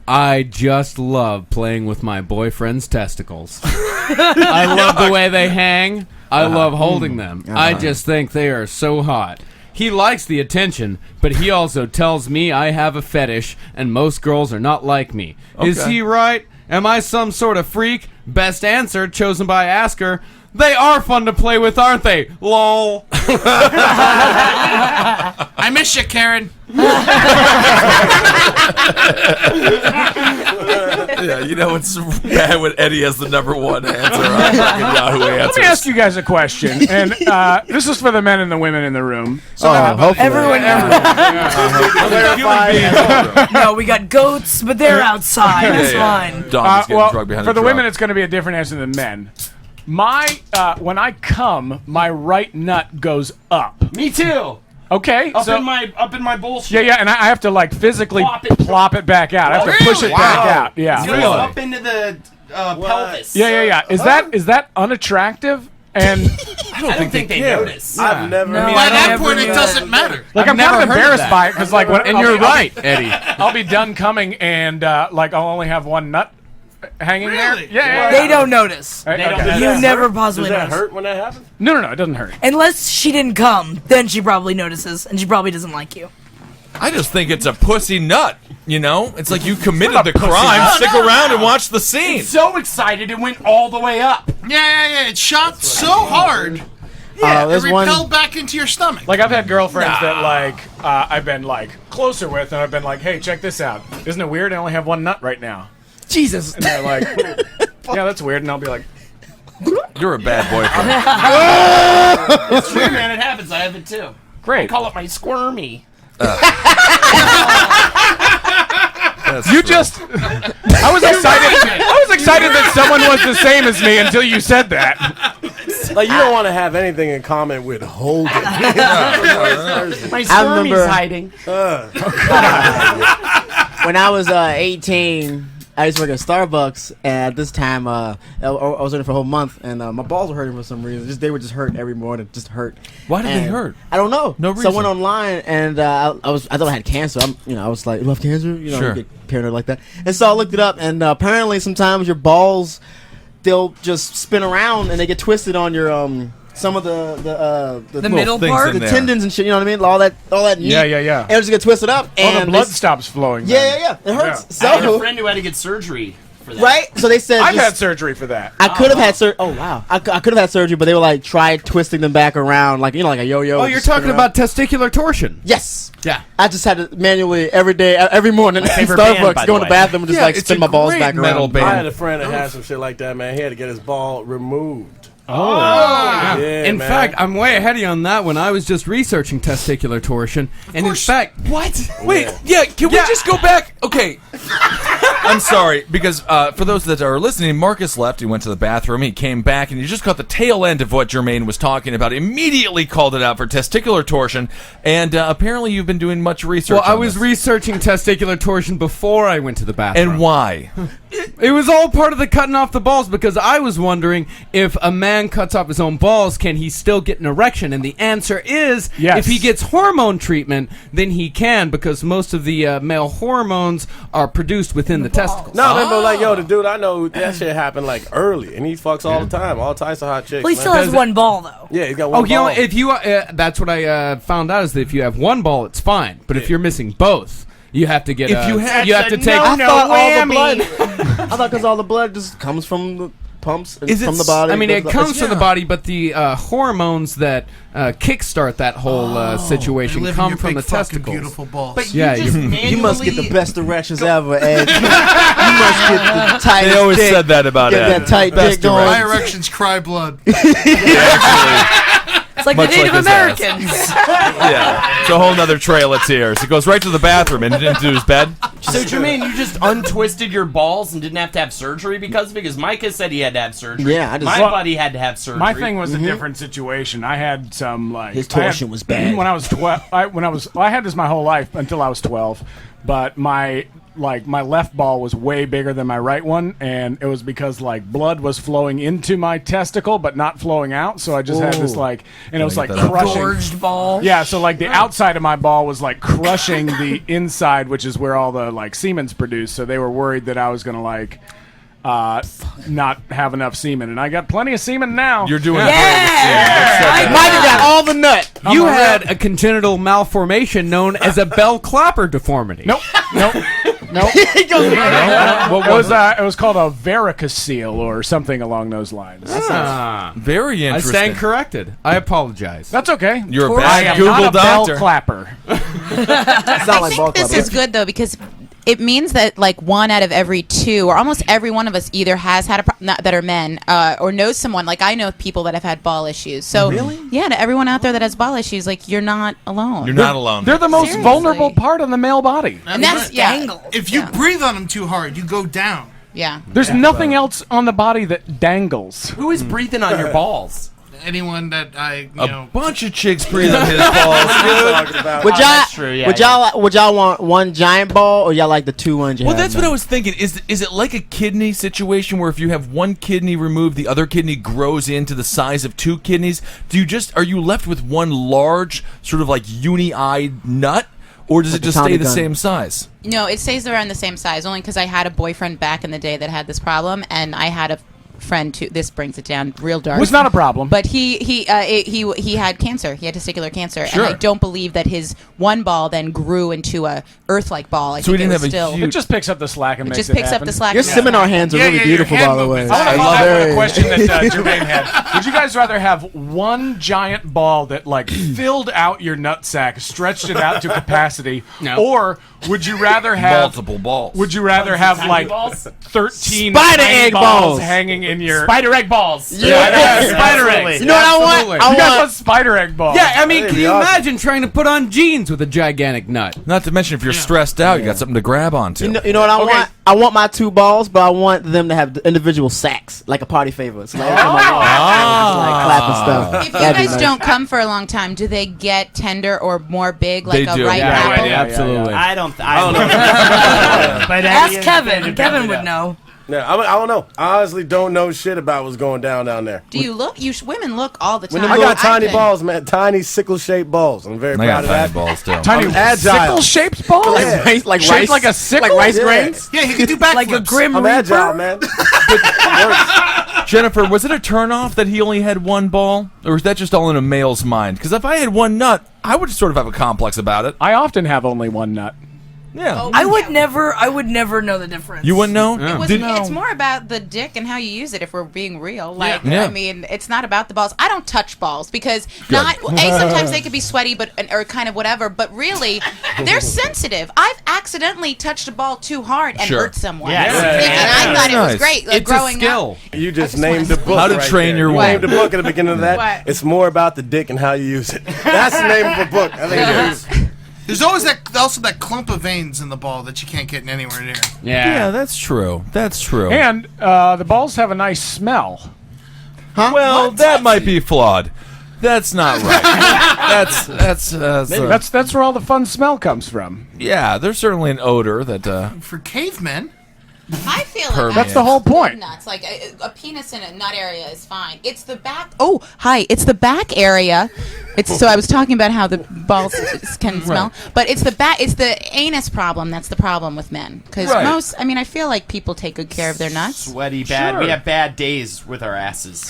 I just love playing with my boyfriend's testicles. I love the way they hang. I love holding them. I just think they are so hot. He likes the attention, but he also tells me I have a fetish, and most girls are not like me. Is Okay. he right? Am I some sort of freak? Best answer chosen by Asker. They are fun to play with, aren't they? LOL. I miss you, Karen. Yeah, you know it's bad when Eddie has the number one answer on fucking Yahoo Let Answers. me ask you guys a question, and this is for the men and the women in the room. Hopefully. Everyone. No, we got goats, but they're outside. That's fine. Don's getting Well, drugged behind for the truck. women, it's going to be a different answer than men. When I come, my right nut goes up. Me too. Okay, Up so in my bullshit. yeah, and I have to like physically plop it back out. I have to push it Really? back out. Yeah, It goes up into the pelvis. yeah. Is that unattractive? And I don't think they notice. I've never. No. By that never point, it knew doesn't matter. like I've I'm never kind of heard of embarrassed that. by it because like when And I'll you're be- right, Eddie. I'll be done coming and like I'll only have one nut hanging Really? there. Yeah. They don't notice. Right, They don't okay. notice. You never Does possibly that notice. hurt when that happens? No, it doesn't hurt. Unless she didn't come, then she probably notices, and she probably doesn't like you. I just think it's a pussy nut. You know, it's like you committed the crime. Stick around and watch the scene. So excited it went all the way up. Yeah. It shot so hard Yeah, it there's repelled back into your stomach. Like I've had girlfriends that like I've been like closer with, and I've been like, "Hey, check this out. Isn't it weird? I only have one nut right now." Jesus. And they're like, "Yeah, that's weird." And I'll be like, You're a bad boyfriend. It's true, man. It happens. I have it too. Great. I call it my squirmy. You just. I was excited. I was excited that someone was the same as me until you said that. Like, you don't want to have anything in common with Holden. My squirmy's hiding. When I was 18, I used to work at Starbucks, and at this time, I was working for a whole month, and my balls were hurting for some reason. They would just hurt every morning, just hurt. Why did And they hurt? I don't know. No reason. So I went online, and I thought I had cancer. I was like, "You have cancer?" Sure. Get paranoid like that. And so I looked it up, and apparently sometimes your balls, they'll just spin around and they get twisted on your some of the middle part, the tendons and shit. You know what I mean? All that meat. Yeah. And it'll just get twisted up, All and the blood stops flowing. Yeah. It hurts. Yeah. So I had a friend who had to get surgery for that. right. So they said I've just- had surgery for that. I could have had surgery. Oh wow! I could have had surgery, but they were like, try twisting them back around, like like a yo-yo. Oh, you're just spin talking around. about testicular torsion. Yes. Yeah. I just had to manually every day, every morning at favorite band, by Starbucks, the go in the way. bathroom and just Yeah, like it's spin a my balls great back metal around. band. I had a friend that had some shit like that, man. He had to get his ball removed. Oh. Yeah, In man. fact, I'm way ahead of you on that one. I was just researching testicular torsion, and in fact, What? Wait, can we just go back? Okay. I'm sorry, because for those that are listening, Marcus left. He went to the bathroom. He came back, and he just caught the tail end of what Jermaine was talking about. Immediately called it out for testicular torsion, and apparently you've been doing much research well, I on was this. researching testicular torsion before I went to the bathroom. And why? It was all part of the cutting off the balls, because I was wondering if a man cuts off his own balls, can he still get an erection? And the answer is, Yes. if he gets hormone treatment, then he can, because most of the male hormones are produced within the testicles. No, man, but like, yo, the dude I know, that shit happened like early, and he fucks all the time, all types of hot chicks. Well, he man. still has one ball though. Yeah, he's got one Oh, you know, ball. if you that's what I found out, is that if you have one ball, it's fine. But if you're missing both, you have to get. If you had- you have to take. I thought all the whammy. blood. I thought because all the blood just comes from the pumps and Is it from the s- body. I mean, it goes- comes from the yeah. body, but the hormones that kickstart that whole situation Live in come your from big the fucking testicles. Beautiful balls. But Yeah, you just You must get the manually- best erections ever, Ed. You must get the tightest They always dick. said that about Get Ed. that tight Best dick going. My erections cry blood. It's like Much the Native like his ass. Americans. Yeah, it's a whole nother trail of tears. It goes right to the bathroom and into his bed. So Jermaine, you just untwisted your balls and didn't have to have surgery because of it? Because Micah said he had to have surgery. Yeah, I just- My Well, buddy had to have surgery. My thing was a different situation. I had some like His I had- torsion was bad. When I was 12, I had this my whole life until I was 12, but my left ball was way bigger than my right one, and it was because like blood was flowing into my testicle but not flowing out, so I just had this like, and it was like get that out. crushing. Gorged ball. Yeah, so like the outside of my ball was like crushing the inside, which is where all the like semen's produced. So they were worried that I was gonna like not have enough semen, and I got plenty of semen now. You're doing Yeah. Micah got all the nut. You had a congenital malformation known as a bell clapper deformity. Nope. He goes, It was called a varicocele or something along those lines. Ah. Very I interesting. stand corrected. I apologize. That's okay. You're a I bad am Google not a bell doctor. clapper. It's not like ball This club. is good though because it means that like 1 out of every 2, or almost every one of us, either has had that are men, or knows someone. Like I know people that have had ball issues. So yeah, to everyone out there that has ball issues, like you're not alone. You're not alone. They're the most Seriously. vulnerable part of the male body. and that's Dangle. If you breathe on them too hard, you go down. yeah. There's nothing else on the body that dangles. Who is breathing on your balls? Anyone that I, you A know, bunch of chicks breathe on his balls, dude. Would y'all, that's true, yeah, would y'all want one giant ball or y'all like the 2 ones? Well, that's what I was thinking. Is it like a kidney situation where if you have one kidney removed, the other kidney grows into the size of 2 kidneys? Are you left with one large, sort of like uni-eyed nut, or does Like it just a Tommy stay the gun. same size? No, it stays around the same size. Only because I had a boyfriend back in the day that had this problem, and I had a friend too. This brings it down real dark. Was not a problem. But he had cancer. He had testicular cancer, Sure. and I don't believe that his one ball then grew into a Earth-like ball. I So we think didn't it was have a still. huge- It just picks up the slack and It makes just it picks up happen. the slack. Your seminar hands are Yeah, really yeah, beautiful, your by hand the way. movements. I want to I follow love up with it. a question that Jermaine had. Would you guys rather have one giant ball that like filled out your nutsack, stretched it out to capacity, or would you rather have Multiple balls. Would you rather have Tiny like balls? 13 Spider tiny egg balls balls. hanging in your? Spider egg balls. Yeah, spider absolutely. eggs. You know what I want? Absolutely. I You guys want want spider egg balls? Yeah, I mean, That'd can be you awesome. imagine trying to put on jeans with a gigantic nut? Not to mention, if you're stressed out, you got something to grab onto. You know what I want? I want my 2 balls, but I want them to have individual sacks, like a party favor. So like, every time I walk, just like clap and stuff. If you That'd be guys nice. don't come for a long time, do they get tender or more big, like They a do. ripe Yeah, apple? Absolutely. I don't know. But Ask Kevin. Kevin would know. Yeah, I don't know. I honestly don't know shit about what's going down there. Do you look? Women look all the time. I got tiny think. balls, man. Tiny sickle-shaped balls. I'm very I proud got of tiny that. balls too. Tiny I'm agile. sickle-shaped balls. Yeah. like Shaped rice, like a sickle? like rice Yeah. grains. Yeah, he can do backflips. Like a Grim I'm Reaper. agile, man. Jennifer, was it a turnoff that he only had one ball, or is that just all in a male's mind? Because if I had one nut, I would sort of have a complex about it. I often have only one nut. Yeah. I would never know the difference. You wouldn't know? It's more about the dick and how you use it. If we're being real, like Yeah. I mean, it's not about the balls. I don't touch balls because sometimes they could be sweaty, or kind of whatever. But really, they're sensitive. I've accidentally touched a ball too hard and Sure. hurt someone. Yes. And I thought it was Nice. great. Like, It's a growing skill. You just I just named the wanna- book. How to right train there. your You woman. named the book at the beginning of that. What? It's more about the dick and how you use it. That's the name of the book. I think it is. There's always that clump of veins in the ball that you can't get anywhere near. Yeah, that's true. That's true. And the balls have a nice smell. well, that might be flawed. That's not right. That's where all the fun smell comes from. Yeah, there's certainly an odor that. For cavemen, I feel Permanent. like That's the whole point. Nuts, like a penis in a nut area is fine. It's the back. Oh, hi. It's the back area. So I was talking about how the balls can smell, but it's the back. It's the anus problem. That's the problem with men because Right. I feel like people take good care of their nuts. Sweaty bad. Sure. We have bad days with our asses.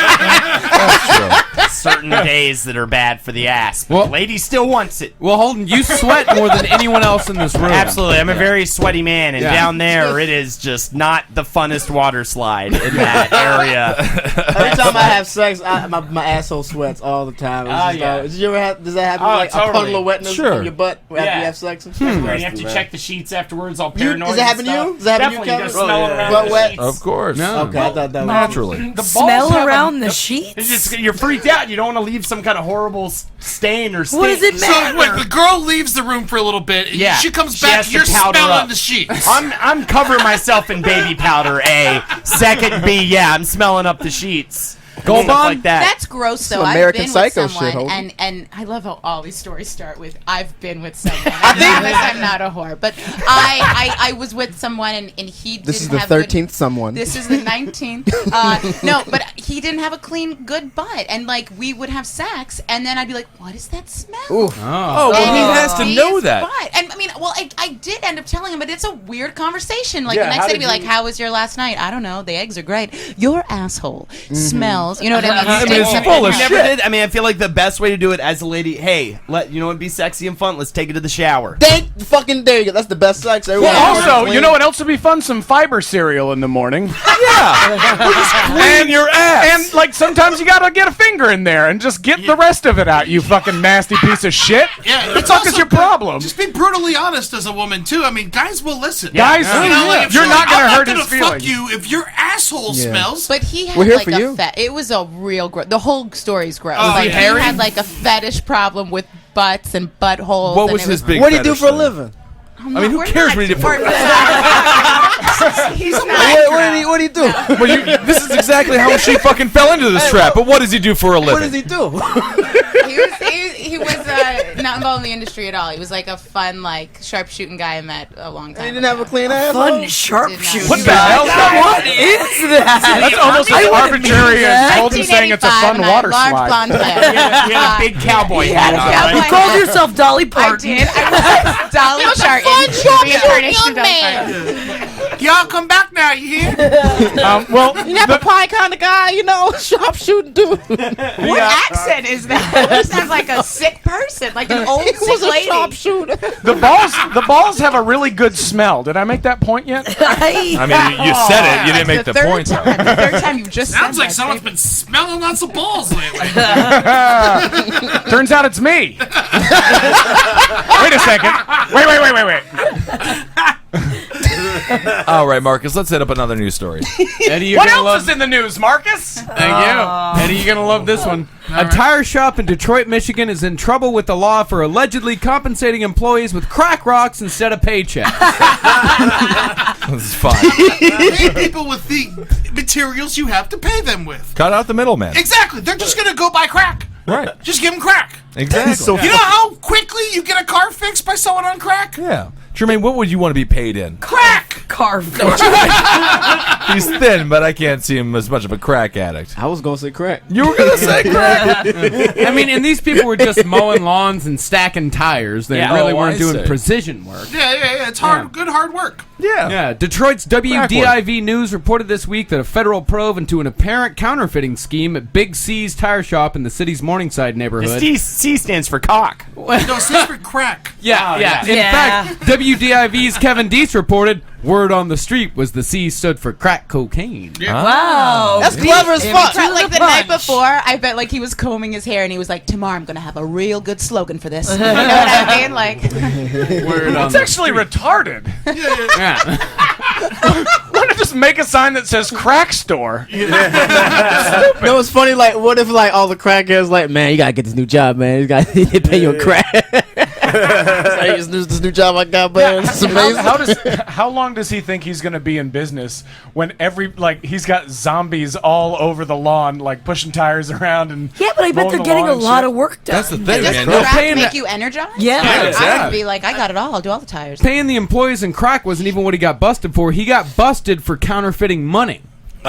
That's true. Certain days that are bad for the ass. But Well- the lady still wants it. Well, Holden, you sweat more than anyone else in this room. Absolutely. I'm a very sweaty man, and Yeah. down there it is just not the funnest water slide in that area. Every time I have sex, my asshole sweats all the time. It's Oh, just, yeah. did you ever have? Does that happen? Oh, Like a totally. puddle of wetness Sure. from your butt after Yeah. you have sex? And Where shit? you have to man. check the sheets afterwards, all You- paranoid. does it happen to and you? stuff. Does it happen to you, Definitely, you Kevin? gotta smell Oh, it yeah. around Butt the wet? sheets. Of course. No. Okay, I thought that was Naturally. The Smell balls have around a- the sheets? It's just, you're freaked out. You don't want to leave some kind of horrible stain or stain. What does it so matter? when the girl leaves the room for a little bit, Yeah. she comes She back, has to you're powder smelling up. the sheets. I'm covering myself in baby powder. A. Second, B. Yeah, I'm smelling up the sheets. Gold Stuff bond? like that. That's gross, though. Some I've American been Psycho with shit, someone, Holden. and I love how all these stories start with "I've been with someone." I'm not a whore, but I was with someone, and he. This is didn't the have good- 13th someone. This is the 19th. No, but he didn't have a clean, good butt, and like we would have sex, and then I'd be like, "What is that smell?" Oof. Oh, well, And he it's has to his know that. butt. And I mean, well, I did end up telling him, but it's a weird conversation. Like Yeah, the how next day, to did be like, you- "How was your last night?" I don't know. The eggs are great. Your asshole smells. You know what I mean? I mean, it's Stinks. full of You never shit. did. I mean, I feel like the best way to do it as a lady. Hey, you know what'd be sexy and fun? Let's take it to the shower. Thank fucking there you go. That's the best sex. Everyone Well, wants also, to you know what else would be fun? Some fiber cereal in the morning. And your ass. And like sometimes you gotta get a finger in there and just get the rest of it out. You fucking nasty piece of shit. Yeah, What the it's fuck also is your good- problem? Just be brutally honest as a woman too. I mean, guys will listen. Guys, You know, like, if you're not gonna I'm hurt not his gonna fuck feelings. you if your asshole smells. But he had We're here like for a you. it was a real gross. The whole story's gross. Oh, like yeah. he Hairy? had like a fetish problem with butts and buttholes. What and was it his big What do you do fetish for a then? living? I'm I mean, who we're cares not- what he did for- we're not- He's not. What do you do? Well, this is exactly how she fucking fell into this trap. But what does he do for a living? What does he do? He was not involved in the industry at all. He was like a fun, like sharpshooting guy I met a long time. He didn't have a clean ass. Fun sharpshooter. What the hell? What is that? That's almost as arbitrary as Holden saying it's a fun 1985, and I water had large slide. blonde hair. You had a big cowboy hat on. cowboy right? You called yourself Dolly I Parton. did. I was Dolly Parton. Reincarnation of Dolly Parton. Y'all come back now, you hear? Well, you have a pie kind of guy, sharpshooting dude. What accent is that? He sounds like a sick person, like an old sick lady. Sharpshooter. the balls have a really good smell. Did I make that point yet? I mean, you said it. You didn't make the point. The third time you've just Sounds said like that someone's statement. been smelling lots of balls lately. Turns out it's me. Wait a second. Wait. All right, Marcus, let's hit up another news story. Eddie, What else is in the news, Marcus? Thank you. Eddie, you're going to love this one. A tire shop in Detroit, Michigan is in trouble with the law for allegedly compensating employees with crack rocks instead of paychecks. This is fine. Pay people with the materials you have to pay them with. Cut out the middleman. Exactly. They're just going to go buy crack. Right. Just give them crack. Exactly. You know how quickly you get a car fixed by someone on crack? Yeah. Jermaine, what would you want to be paid in? Crack! Car He's thin, but I can't see him as much of a crack addict. I was gonna say crack. You were going to say crack? I mean, and these people were just mowing lawns and stacking tires. They really weren't I doing see. precision work. Yeah. It's hard, good hard work. Yeah. Detroit's WDIV News reported this week that a federal probe into an apparent counterfeiting scheme at Big C's tire shop in the city's Morningside neighborhood. C stands for cock. No, it stands for crack. Yeah. In fact, WDIV's Kevin Deese reported word on the street was the C stood for crack cocaine. Wow. That's clever as fuck. Like the night before, I bet like he was combing his hair and he was like, "Tomorrow I'm gonna have a real good slogan for this." You know what I mean? Like, Word on It's the actually street. retarded. Yeah. Why don't just make a sign that says crack store? No, it's funny. Like, what if like all the crackheads like, man, you gotta get this new job, man. You gotta they pay you a crack. Like, this new job I got, man. It's amazing. How long does he think he's going to be in business when he's got zombies all over the lawn, like pushing tires around and Yeah, but I bet mowing they're the getting lawn a and lot shit? of work done. That's the thing, does man. crack paying make that- you energized? Yeah. I would be like, I got it all. I'll do all the tires. Paying the employees in crack wasn't even what he got busted for. He got busted for counterfeiting money. You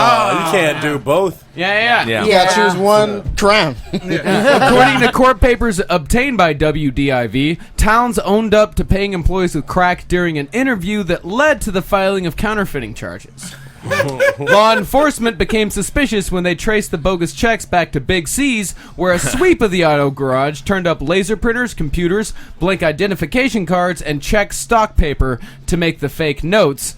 can't do both. Yeah. You gotta choose one crime. According to court papers obtained by WDIV, Towns owned up to paying employees with crack during an interview that led to the filing of counterfeiting charges. Law enforcement became suspicious when they traced the bogus checks back to Big C's, where a sweep of the auto garage turned up laser printers, computers, blank identification cards, and check stock paper to make the fake notes,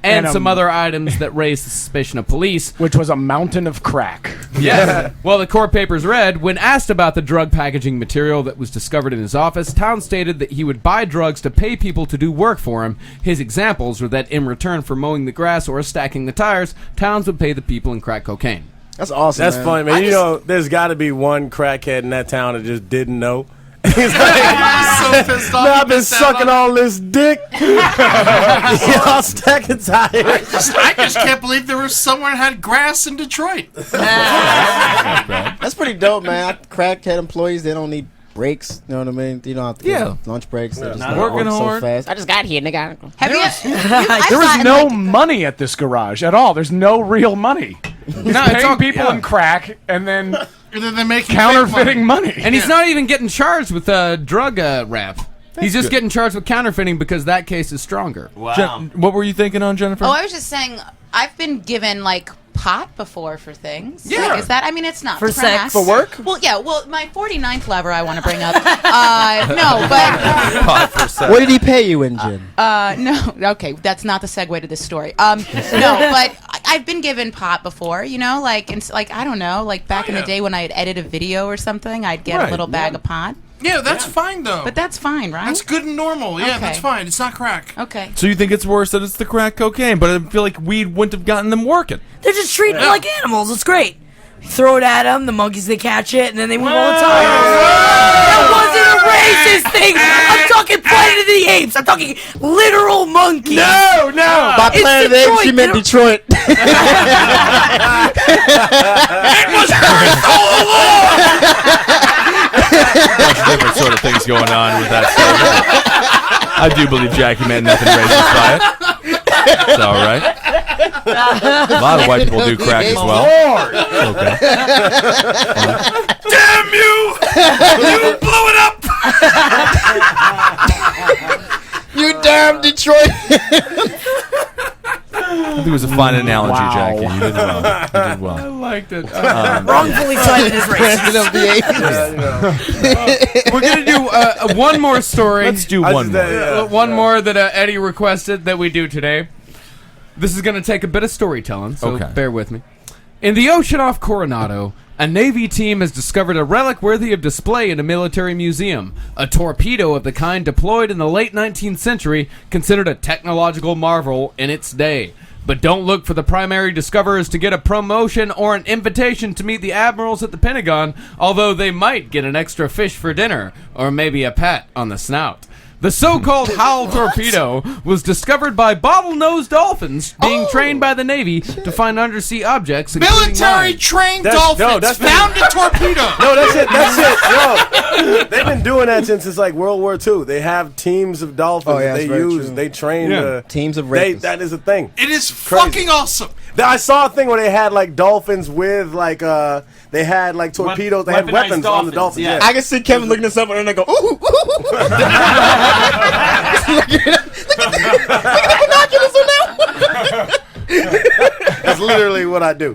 and some other items that raised the suspicion of police. Which was a mountain of crack. Yeah. Well, the court papers read, when asked about the drug packaging material that was discovered in his office, Towns stated that he would buy drugs to pay people to do work for him. His examples were that in return for mowing the grass or stacking the tires, Towns would pay the people in crack cocaine. That's awesome. That's man. funny, man. You know, there's got to be one crackhead in that town that just didn't know. He's like, so pissed off. man, I've been sucking all this dick. Y'all stacking tires. I just can't believe there was someone that had grass in Detroit. That's pretty dope, man. Crackhead employees, they don't need breaks. You know what I mean? You don't have to get lunch breaks. They're just Working so hard. fast. I just got here, nigga. Have you? There was no money at this garage at all. There's no real money. He's paying people in crack and then They're making counterfeiting money. And he's not even getting charged with drug rap. He's just getting charged with counterfeiting because that case is stronger. Wow. What were you thinking on, Jennifer? Oh, I was just saying, I've been given like pot before for things. Yeah. Like, is that? I mean, it's not For crack. sex? For work? Well, yeah. Well, my 49th lever I want to bring up. No, but Pot for sex. What did he pay you in, Jen? no. Okay, that's not the segue to this story. No, but I've been given pot before. You know, like I don't know, like back in the day when I'd edit a video or something, I'd get a little bag of pot. Yeah, that's fine though. But that's fine, right? That's good and normal. Yeah, Okay. that's fine. It's not crack. Okay. So you think it's worse that it's the crack cocaine, but I feel like weed wouldn't have gotten them working. They're just treating it like animals. It's great. You throw it at them, the monkeys, they catch it, and then they move all the time. That wasn't a racist thing. I'm talking Planet of the Apes. I'm talking literal monkeys. No. By It's Planet of the Apes, Detroit. she meant Detroit. It was hers all along. Different sort of things going on with that statement. I do believe Jackie meant nothing racist by it. It's all right. A lot of white people do crack as well. Okay. Damn you! You blew it up. You damn Detroit. think it was a fine analogy, Wow. Jackie. You did well. You did I well. liked it. Wrongfully cited as racist. We're gonna do one more story. Let's do one more. One more that Eddie requested that we do today. This is gonna take a bit of storytelling, so bear with me. In the ocean off Coronado, a Navy team has discovered a relic worthy of display in a military museum. A torpedo of the kind deployed in the late 19th century, considered a technological marvel in its day. But don't look for the primary discoverers to get a promotion or an invitation to meet the admirals at the Pentagon, although they might get an extra fish for dinner, or maybe a pat on the snout. The so-called Howl torpedo was discovered by bottlenose dolphins being trained by the Navy to find undersea objects. Military-trained dolphins found a torpedo. No, that's it. Yo, they've been doing that since like World War II. They have teams of dolphins that they use. They train teams of rapists. That is a thing. It is fucking awesome. I saw a thing where they had like dolphins with like they had like torpedoes. They had weapons on the dolphins. Yeah. I can see Kevin looking at someone and they go, ooh. Look at the binoculars on now. That's literally what I do.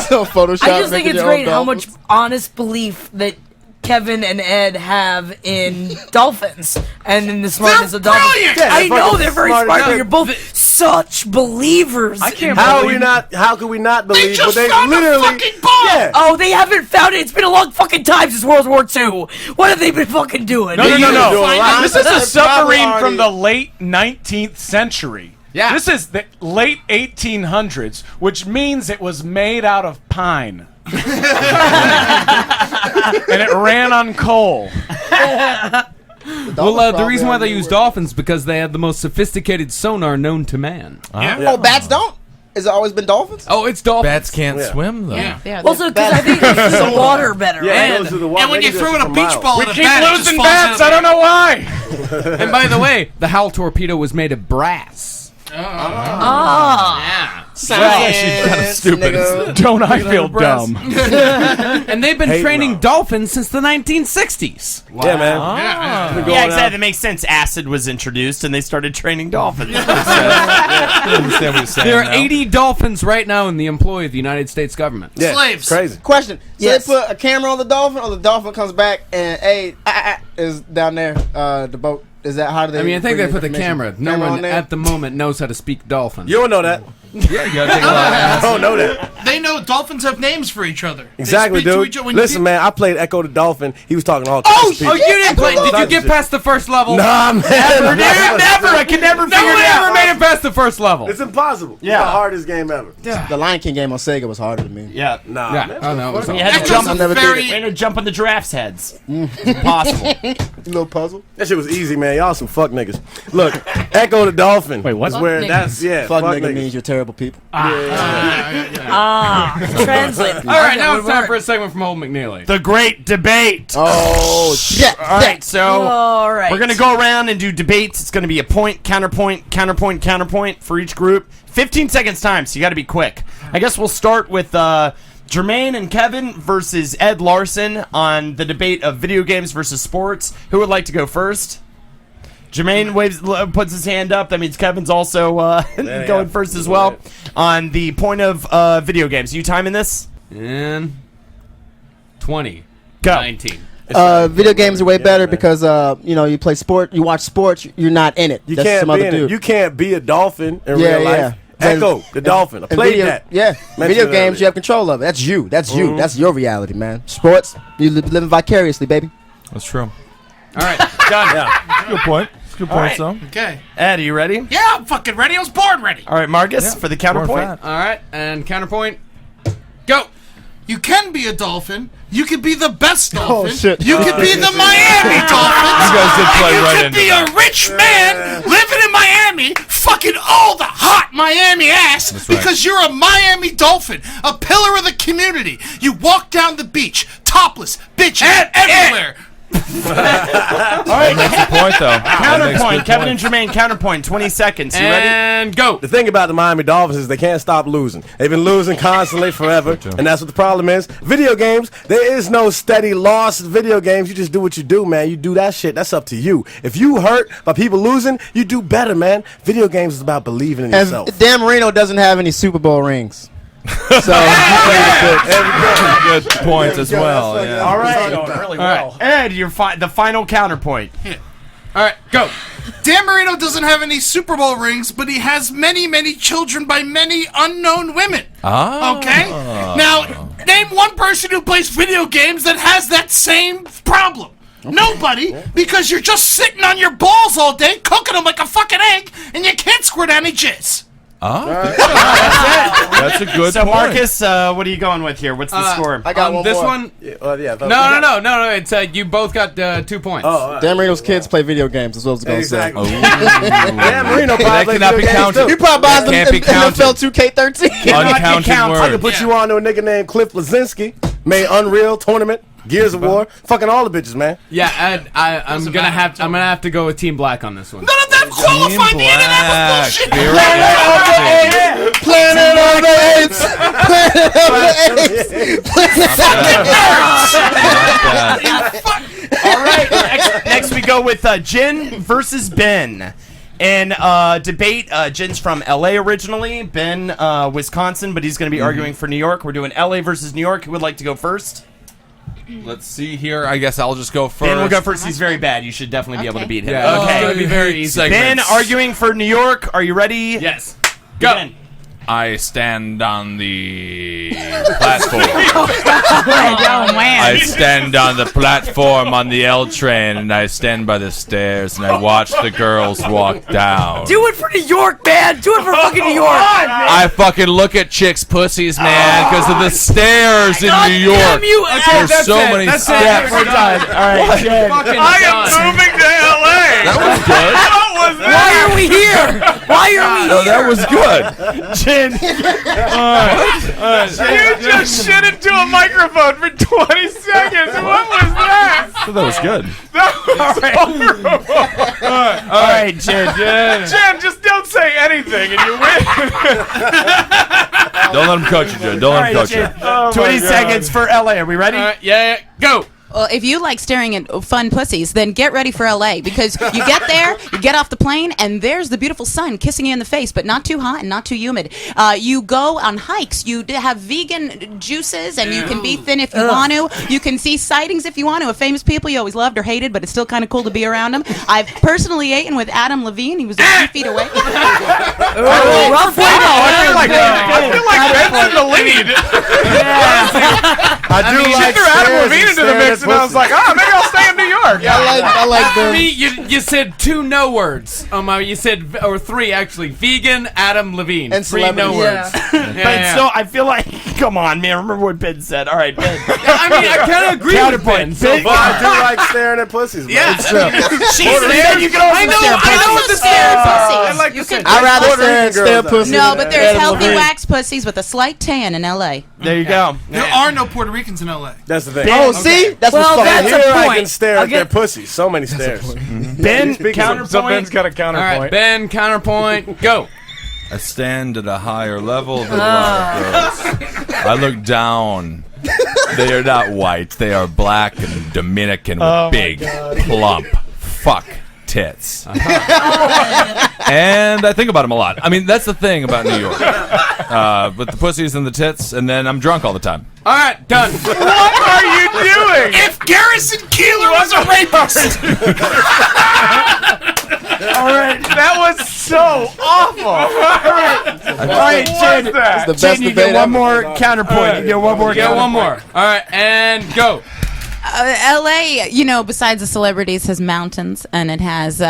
So Photoshop. I just think it's great how much honest belief that Kevin and Ed have in dolphins and in the smartness of dolphins. Brilliant! I know they're very smart, but you're both such believers. I can't. How could we not believe? They just but they found literally. a fucking ball. Yeah. Oh, they haven't found it. It's been a long fucking time since World War II. What have they been fucking doing? No. This is a submarine from the late 19th century. Yeah. This is the late 1800s, which means it was made out of pine. And it ran on coal. Well, the reason why they use dolphins because they have the most sophisticated sonar known to man. Oh, bats don't? Has it always been dolphins? Oh, it's dolphins. Bats can't swim, though. Yeah, Also, because I think it's the water better. Yeah, right? And when you throw in a beach ball We at a keep bat, it just losing falls bats. out. I don't know why. And by the way, the Howl torpedo was made of brass. Stupid. Don't I feel dumb? And they've been training dolphins since the 1960s. Wow. Yeah, man. Yeah, exactly. That makes sense. Acid was introduced, and they started training dolphins. I understand what you're saying. There are now. 80 dolphins right now in the employ of the United States government. Yeah, Slaves. Crazy. Question. So Yes. they put a camera on the dolphin, or the dolphin comes back and is down there, the boat. Is that how do they? I mean, I think bring they put the information? camera. No Camera on one there? at the moment knows how to speak dolphin. You don't know that. Yeah, you gotta take a lot of I acid. don't know that. They know dolphins have names for each other. They Exactly, speak to dude. each other when Listen, you man, I played Echo the Dolphin. He was talking all Oh, types of people. you didn't play. All Did you types get of shit. past the first level? Nah, man. Never, dude, never. I can never figure it out. Never made it past the first level. It's impossible. Yeah. It's the hardest game ever. The Lion King game on Sega was harder than me. Yeah. Nah, Yeah, man. I know. It was You all- had to Echo's jump a on never did very- You had to jump on the giraffes' heads. It's impossible. Little puzzle. That shit was easy, man. Y'all some fuck niggas. Look, Echo the Dolphin. Wait, what? Is where Fuck that's Fuck nigga niggas. means you're terrible people. Translate. All right, now it's time for a segment from Holden McNeely. The great debate. Oh shit! All right, so All right. we're going to go around and do debates. It's going to be a point, counterpoint, counterpoint, counterpoint for each group. 15 seconds time, so you got to be quick. I guess we'll start with Jermaine and Kevin versus Ed Larson on the debate of video games versus sports. Who would like to go first? Jermaine puts his hand up. That means Kevin's also going first as well on the point of video games. You timing this? And 20. Go. 19. Video games are way better because you play sport, you watch sports, you're not in it. You That's can't some be other in it. dude. You can't be a dolphin in Yeah, real life. yeah. Echo the dolphin. I And played that. Yeah, Mentioned video it games earlier. you have control of it. That's you. That's you. That's your reality, man. Sports, you living vicariously, baby. That's true. All right, done. Yeah. Good point. Good point, right. son. Okay. Ed, are you ready? Yeah, I'm fucking ready. I was born ready. All right, Marcus, for the counterpoint. fat. All right, and counterpoint. Go. You can be a dolphin. You could be the best dolphin. shit. You could be the Miami Dolphins. You guys did play And right you could into be a rich man living in Miami, fucking all the hot Miami ass That's right. because you're a Miami Dolphin, a pillar of the community. You walk down the beach, topless, bitches everywhere. All right, That's the point, though. counterpoint. Kevin and Jermaine, counterpoint. 20 seconds. You ready? And go. The thing about the Miami Dolphins is they can't stop losing. They've been losing constantly forever, and that's what the problem is. Video games, there is no steady loss in video games. You just do what you do, man. You do that shit. That's up to you. If you hurt by people losing, you do better, man. Video games is about believing in yourself. And Dan Marino doesn't have any Super Bowl rings. So good points as well. All right. Really well. Ed, the final counterpoint. All right, go. Dan Marino doesn't have any Super Bowl rings, but he has many, many children by many unknown women. Oh. Okay? Now, name one person who plays video games that has that same problem. Nobody, because you're just sitting on your balls all day, cooking them like a fucking egg, and you can't squirt any jizz. That's a good So, point. Marcus, what are you going with here? What's the score? I got one this more. one. Yeah, No. It's you both got 2 points. Dan Marino's kids play video games. That's what I was going to say. Exactly. Dan Marino That probably cannot be counted. He probably buys them Can't be counted. NFL 2K13. Uncounted I word. could put you on to a nigga named Cliff Blazinski. Made Unreal Tournament, Gears of War, fucking all the bitches, man. Yeah, Ed, I'm gonna have to go with Team Black on this one. None of them qualified. The internet was bullshit. Planet of the Apes. All right. Next we go with Jin versus Ben. And debate, Jin's from LA originally, Ben, Wisconsin, but he's going to be arguing for New York. We're doing LA versus New York. Who would like to go first? Let's see here. I guess I'll just go first. Ben will go first. He's very bad. You should definitely be able to beat him. Yeah, okay. It's going to be very easy. Ben arguing for New York. Are you ready? Yes. Go. Ben. I stand on the platform. Oh man. I stand on the platform on the L train, and I stand by the stairs, and I watch the girls walk down. Do it for New York, man. Do it for fucking New York. I fucking look at chicks' pussies, man, because of the stairs in New York. Damn you, There's so many steps. We're done. All right, Jen. I am moving to LA. That was good. What was that? Why are we here? Why are we No, here? that was good. Jen. You just shit into a microphone for 20 seconds. What was that? That was good. That was horrible. All right, Jen. Jen, just don't say anything and you win. Don't let him coach you, Jen. Don't let him coach you. 20 seconds for LA. Are we ready? Yeah, go. Well, if you like staring at fun pussies, then get ready for LA because you get there, you get off the plane, and there's the beautiful sun kissing you in the face, but not too hot and not too humid. You go on hikes. You have vegan juices, and you can be thin if you want to. You can see sightings if you want to of famous people you always loved or hated, but it's still kind of cool to be around them. I've personally eaten with Adam Levine. He was a few feet away. Rough one. I feel like Ben's in the lead. I do like threw Adam Levine into the mix, and I was like, maybe I'll stay in New York. I like For them. me, you said 2 no words. You said, or 3 actually. Vegan, Adam Levine. And 3 no celebrities. words. But still, I feel like, come on, man. Remember what Ben said. All right, Ben. I mean, I kind of agree with Ben. So But I do like staring at pussies, man. Yeah. It's true. She said you can also I know what the Stare stairs pussies. like You to can- say- I'd rather Puerto Rican stare girls pussy. No, but there's Adam healthy Levine. wax pussies with a slight tan in LA. There you go. There are no Puerto Ricans in LA. That's the thing. Oh, see? That's Well, what's that's fucking a Here I point. can stare I'll at their get- pussies. So many stairs. Ben, So counterpoint. Ben's got a All counterpoint. right, Ben, counterpoint, go. I stand at a higher level than a lot of girls. I look down. They are not white. They are black and Dominican with big, plump, fuck tits. And I think about them a lot. I mean, that's the thing about New York. With the pussies and the tits, and then I'm drunk all the time. All right, done. What are you doing? If Garrison Keillor was a rapist. All right, that was so awful. All right, Jen. the best Jen, you get debate one ever. more counterpoint. You get one more. Get one more. All right, and go. LA, besides the celebrities, has mountains and it has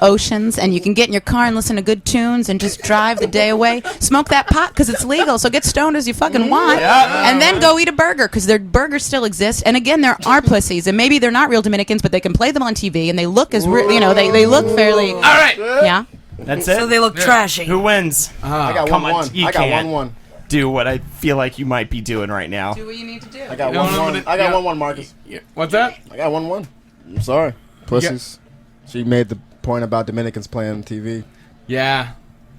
oceans, and you can get in your car and listen to good tunes and just drive the day away. Smoke that pot because it's legal, so get stoned as you fucking want, and then go eat a burger because their burgers still exist. And again, there are pussies, and maybe they're not real Dominicans, but they can play them on TV, and they look as they look fairly. All right. Yeah. That's it. So they look trashy. Who wins? I got Come 1-1. on, you I got can't. 1-1. Do what I feel like you might be doing right now. Do what you need to do. I got No, 1-1. I got 1-1, Marcus. What's that? I got 1-1. I'm sorry, pussies. She made the point about Dominicans playing TV. Yeah,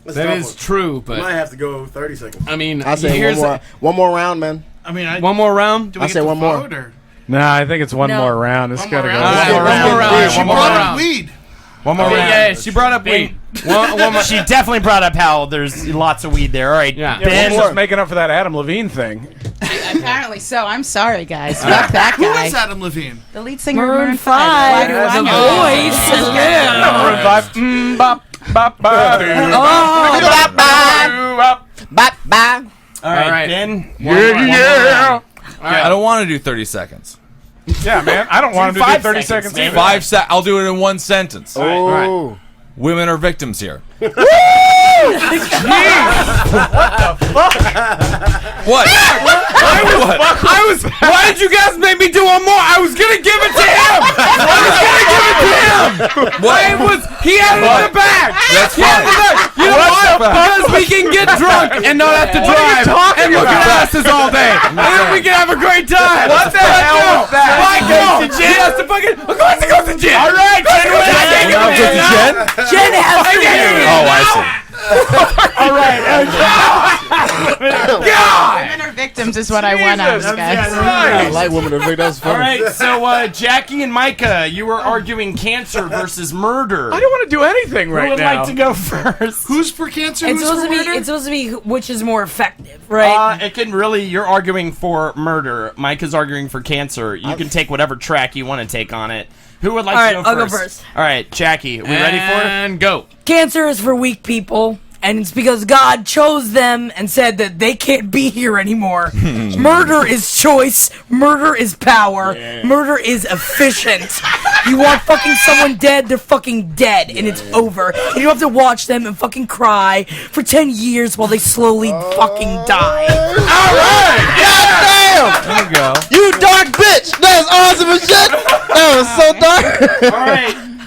that is true. But you might have to go 30 seconds. I mean, I say one more round, man. I mean, one more round. I say one more. Nah, I think it's one more round. It's gotta go. She brought up weed. One more round. Yeah, she brought up weed. She definitely brought up how there's lots of weed there. All right, Ben's just making up for that Adam Levine thing. Apparently so. I'm sorry, guys. Fuck that guy. Who is Adam Levine? The lead singer Maroon of Maroon 5. 5. Why do I know? Maroon 5. Bye. All right, Ben. Yeah. I don't want to do 30 seconds. Yeah, man. I don't want to do 30 seconds either. 5 seconds. I'll do it in one sentence. Oh. All right. Women are victims here. What? Why did you guys make me do one more? I was gonna give it to him. He had it in the back. That's He had it in the back. You know what? Because we can get drunk and not have to drive and look at asses all day, and then we can have a great time. What the hell was that? Michael, he has to fucking. Of course he goes to gym. All right, Jen has to Oh, I see. all right. Women are victims is what I want out of you guys. I like women are big. That's funny. All right, so Jackie and Micah, you were arguing cancer versus murder. I don't want to do anything right Who would now. like to go first? Who's for cancer? It's Who's for murder? supposed to be which is more effective, right? It can really. You're arguing for murder. Micah's arguing for cancer. You can take whatever track you want to take on it. Who would like to go first? I'll go first. All right, Jackie, are we ready for it? And go. Cancer is for weak people, and it's because God chose them and said that they can't be here anymore. Murder is choice. Murder is power. Murder is efficient. You want fucking someone dead, they're fucking dead, and it's over. And you don't have to watch them and fucking cry for 10 years while they slowly fucking die. All right. Goddamn. There you go. You dark bitch. That's awesome as shit. That was so dark.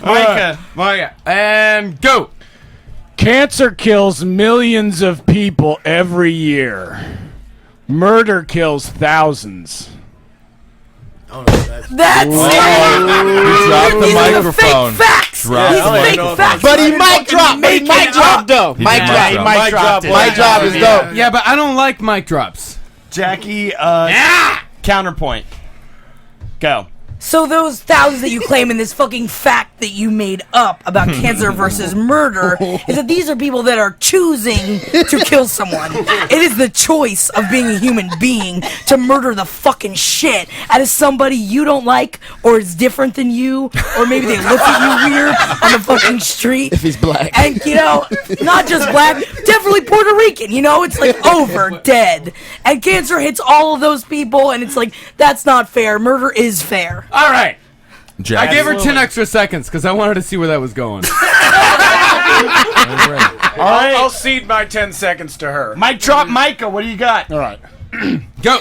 All right, Micah, and go. Cancer kills millions of people every year. Murder kills thousands. That's You dropped the microphone. Fake facts. Drop He's the fake microphone. facts. But he mic drop. But he mic drop though. He Mic did drop. mic drop. Mic drop is dope. Yeah, but I don't like mic drops. Jackie. Counterpoint. Go. So those thousands that you claim in this fucking fact that you made up about cancer versus murder is that these are people that are choosing to kill someone. It is the choice of being a human being to murder the fucking shit out of somebody you don't like or is different than you, or maybe they look at you weird on the fucking street. If he's black. And, you know, not just black, definitely Puerto Rican, you know? It's like over, dead. And cancer hits all of those people, and it's like, that's not fair. Murder is fair. All right. Jackie. I gave her 10 extra seconds because I wanted to see where that was going. All right. I'll cede my 10 seconds to her. Mic drop, Micah. What do you got? All right. Go.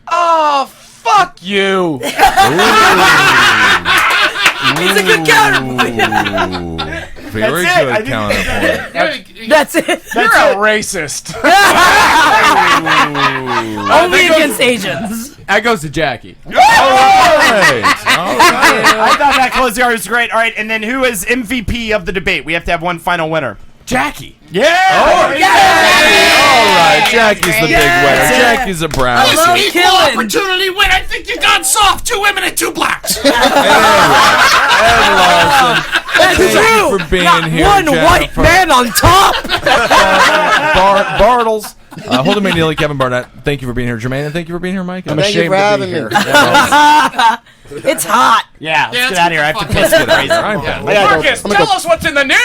Oh, fuck you. It's a good counterpoint. Very That's it. I good think- counterpoint. That's it. You're a racist. Only against Asians. That goes to Jackie. All right. I thought that closing argument was great. All right, and then who is MVP of the debate? We have to have one final winner. Jackie. Yeah. All right. Jackie's the big winner. Jackie's a brown. This love equal killing. opportunity win. I think you got soft. 2 women and 2 blacks. Ed Larson. That's Thank true. you for being Not here, one Jennifer. white man on top. Bartles. Holden McNeely, Kevin Barnett. Thank you for being here, Jermaine, and thank you for being here, Mike. I'm Thank you ashamed for to having be me. here. It's hot. Yeah, let's Yeah, get out of here. I have to piss. Get out of here. I'm done. Marcus, tell us what's in the news.